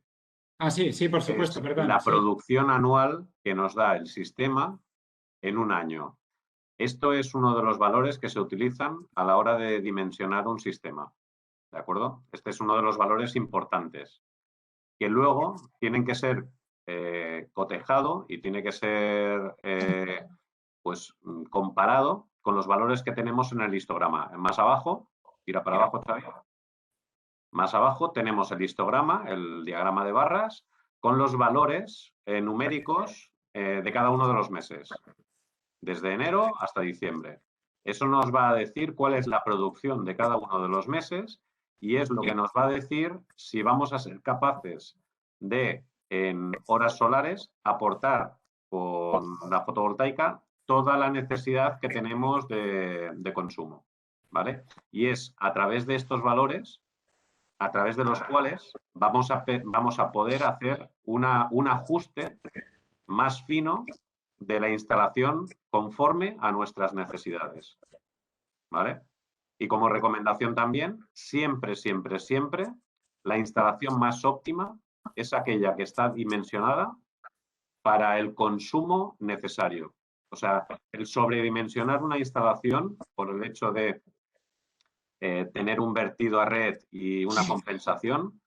Sí, por supuesto, perdón. La producción anual que nos da el sistema en un año. Esto es uno de los valores que se utilizan a la hora de dimensionar un sistema. ¿De acuerdo? Este es uno de los valores importantes, que luego tienen que ser cotejado y tiene que ser pues comparado con los valores que tenemos en el histograma. Más abajo, tira para abajo, Xavi. Más abajo tenemos el histograma, el diagrama de barras, con los valores numéricos de cada uno de los meses, desde enero hasta diciembre. Eso nos va a decir cuál es la producción de cada uno de los meses y es lo que nos va a decir si vamos a ser capaces de, en horas solares, aportar con la fotovoltaica toda la necesidad que tenemos de consumo, ¿vale? Y es a través de estos valores a través de los cuales vamos a poder hacer un ajuste más fino de la instalación conforme a nuestras necesidades, ¿vale? Y como recomendación también, siempre, la instalación más óptima es aquella que está dimensionada para el consumo necesario. O sea, el sobredimensionar una instalación por el hecho de tener un vertido a red y una compensación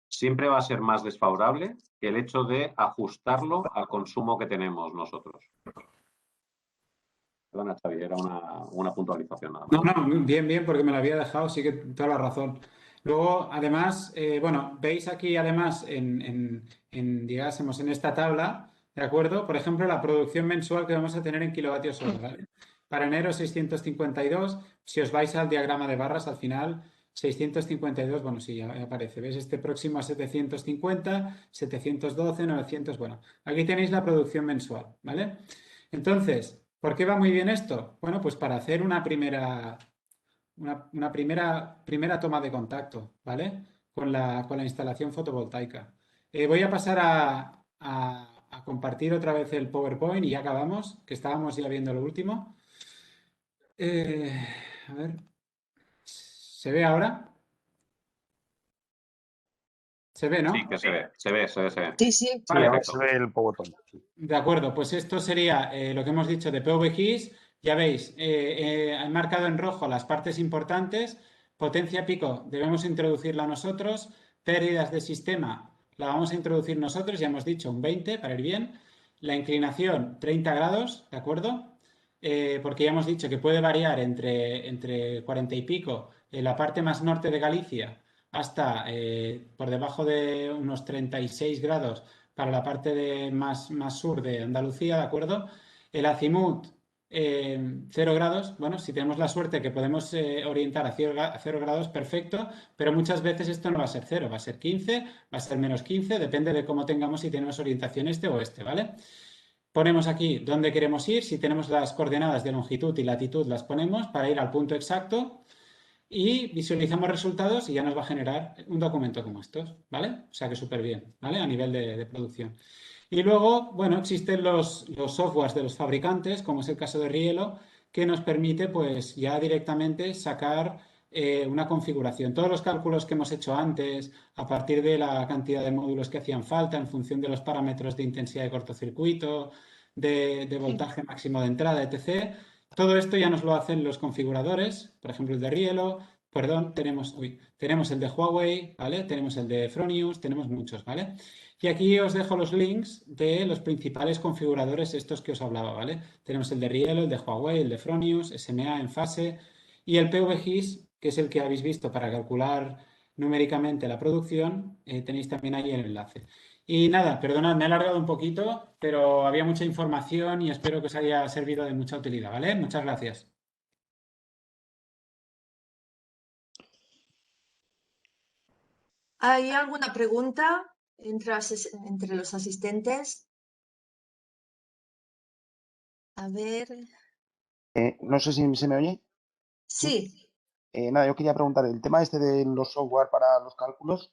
siempre va a ser más desfavorable que el hecho de ajustarlo al consumo que tenemos nosotros. Perdona, Xavi, era una puntualización nada más. No, bien, porque me lo había dejado, sí que toda la razón. Luego, además, bueno, veis aquí además digásemos, en esta tabla, ¿de acuerdo? Por ejemplo, la producción mensual que vamos a tener en kilovatios hora, ¿vale? Para enero 652, si os vais al diagrama de barras, al final 652, bueno, sí, ya aparece. ¿Ves? Este próximo a 750, 712, 900. Bueno, aquí tenéis la producción mensual, ¿vale? Entonces, ¿por qué va muy bien esto? Bueno, pues para hacer una primera toma de contacto, ¿vale? Con la instalación fotovoltaica. Voy a pasar a compartir otra vez el PowerPoint y ya acabamos, que estábamos ya viendo lo último. A ver, ¿se ve ahora? ¿Se ve, no? Sí, que se ve, se ve, se ve, se ve. Sí, sí. Sí, Vale, ahora Perfecto. se ve el PowerPoint. de acuerdo, pues esto sería lo que hemos dicho de PVGIS. Ya veis, he marcado en rojo las partes importantes. Potencia pico debemos introducirla nosotros. Pérdidas de sistema la vamos a introducir nosotros, ya hemos dicho un 20 para ir bien. La inclinación 30 grados, ¿de acuerdo? Porque ya hemos dicho que puede variar entre 40 y pico en la parte más norte de Galicia hasta por debajo de unos 36 grados para la parte más sur de Andalucía, ¿de acuerdo? El azimut, 0 grados. Bueno, si tenemos la suerte que podemos orientar a 0 grados, perfecto, pero muchas veces esto no va a ser 0, va a ser 15, va a ser menos 15, depende de cómo tengamos, si tenemos orientación este o este, ¿vale? Ponemos aquí dónde queremos ir, si tenemos las coordenadas de longitud y latitud las ponemos para ir al punto exacto y visualizamos resultados y ya nos va a generar un documento como estos, ¿vale? O sea que súper bien, ¿vale? A nivel de producción. Y luego, bueno, existen los softwares de los fabricantes, como es el caso de Rielo, que nos permite pues ya directamente sacar una configuración. Todos los cálculos que hemos hecho antes, a partir de la cantidad de módulos que hacían falta en función de los parámetros de intensidad de cortocircuito, de voltaje máximo de entrada, etc. Todo esto ya nos lo hacen los configuradores, por ejemplo el de Rielo, perdón, tenemos el de Huawei, ¿vale? Tenemos el de Fronius, tenemos muchos, ¿vale? Y aquí os dejo los links de los principales configuradores estos que os hablaba, ¿vale? Tenemos el de Rielo, el de Huawei, el de Fronius, SMA, Enfase y el PVGIS, que es el que habéis visto para calcular numéricamente la producción, tenéis también ahí el enlace. Y nada, perdonad, me he alargado un poquito, pero había mucha información y espero que os haya servido de mucha utilidad, ¿vale? Muchas gracias. ¿Hay alguna pregunta entre los asistentes? A ver. No sé si se me oye. Sí. Nada, yo quería preguntar, el tema este de los software para los cálculos,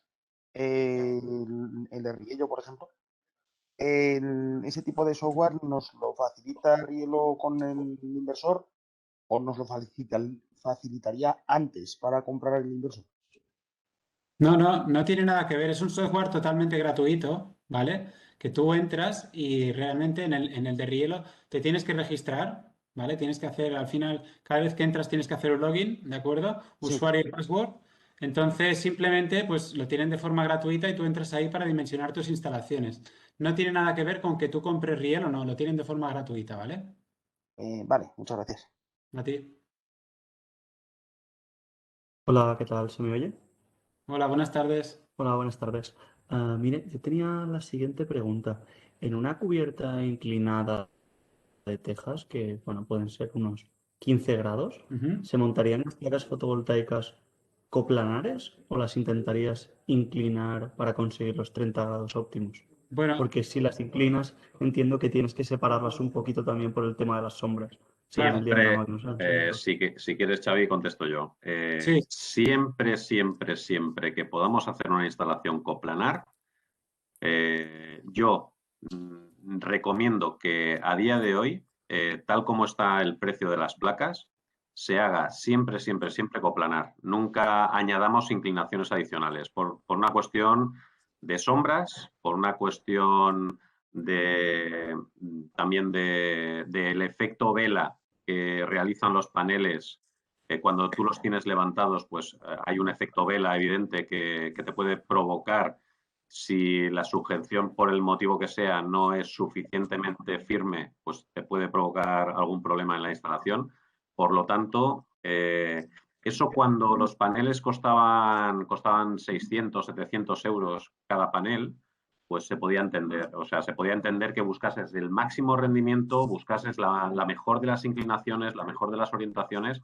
el de Riello, por ejemplo, ¿ese tipo de software nos lo facilita Riello con el inversor o nos lo facilitaría antes para comprar el inversor? No tiene nada que ver. Es un software totalmente gratuito, ¿vale? Que tú entras y realmente en el de Rielo te tienes que registrar, ¿vale? Tienes que hacer, al final, cada vez que entras tienes que hacer un login, ¿de acuerdo? Sí. Usuario y password. Entonces, simplemente, pues lo tienen de forma gratuita y tú entras ahí para dimensionar tus instalaciones. No tiene nada que ver con que tú compres Rielo, no, lo tienen de forma gratuita, ¿vale? Vale, muchas gracias. A ti. Hola, ¿qué tal? ¿Se me oye? Hola, buenas tardes. Hola, buenas tardes. Mire, yo tenía la siguiente pregunta. En una cubierta inclinada de tejas, que bueno, pueden ser unos 15 grados, Ujú. ¿se montarían las placas fotovoltaicas coplanares o las intentarías inclinar para conseguir los 30 grados óptimos? Bueno, Porque si las inclinas, entiendo que tienes que separarlas un poquito también por el tema de las sombras, según el claro, diagrama que nos has enseñado. Si quieres, Xavi, contesto yo. sí. Siempre, siempre, siempre que podamos hacer una instalación coplanar, yo recomiendo que a día de hoy, tal como está el precio de las placas, se haga siempre, siempre, siempre coplanar. Nunca añadamos inclinaciones adicionales por una cuestión de sombras, por una cuestión también del efecto vela que realizan los paneles. Cuando tú los tienes levantados, pues hay un efecto vela evidente que te puede provocar, si la sujeción por el motivo que sea no es suficientemente firme, pues te puede provocar algún problema en la instalación. Por lo tanto, eso cuando los paneles costaban 600, 700 euros cada panel, pues se podía entender. O sea, se podía entender que buscases el máximo rendimiento, buscases la mejor de las inclinaciones, la mejor de las orientaciones,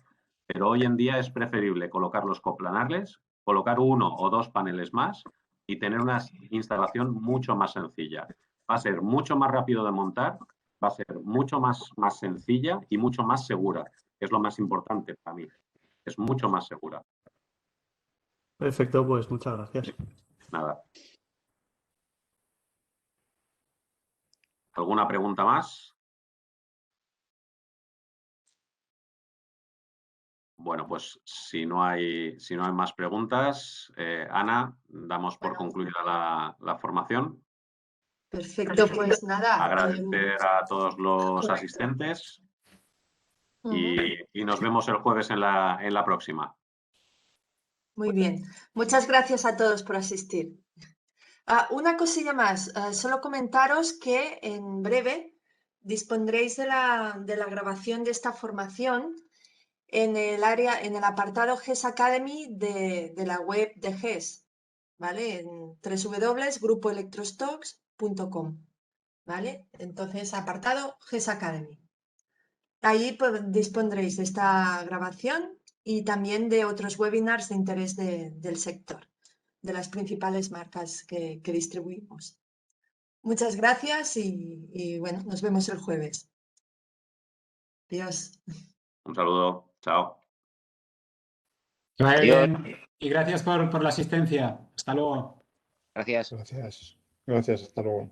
pero hoy en día es preferible colocar los coplanales, colocar 1 o 2 paneles más y tener una instalación mucho más sencilla. Va a ser mucho más rápido de montar, va a ser mucho más sencilla y mucho más segura, que es lo más importante para mí. Es mucho más segura. Perfecto, pues muchas gracias. Nada. ¿Alguna pregunta más? Bueno, pues si no hay más preguntas, Ana, damos por concluida la formación. Perfecto, pues nada. Agradecer a todos los asistentes y nos vemos el jueves en la próxima. Muy bien. Muchas gracias a todos por asistir. Una cosilla más. Solo comentaros que en breve dispondréis de la grabación de esta formación en el apartado GES Academy de la web de GES, ¿vale? En www.grupoelectrostocks.com, ¿vale? Entonces, apartado GES Academy. Ahí pues, dispondréis de esta grabación y también de otros webinars de interés del sector, de las principales marcas que distribuimos. Muchas gracias y bueno, nos vemos el jueves. Adiós. Un saludo. Chao. Que vaya bien. Y gracias por la asistencia. Hasta luego. Gracias. Gracias. Hasta luego.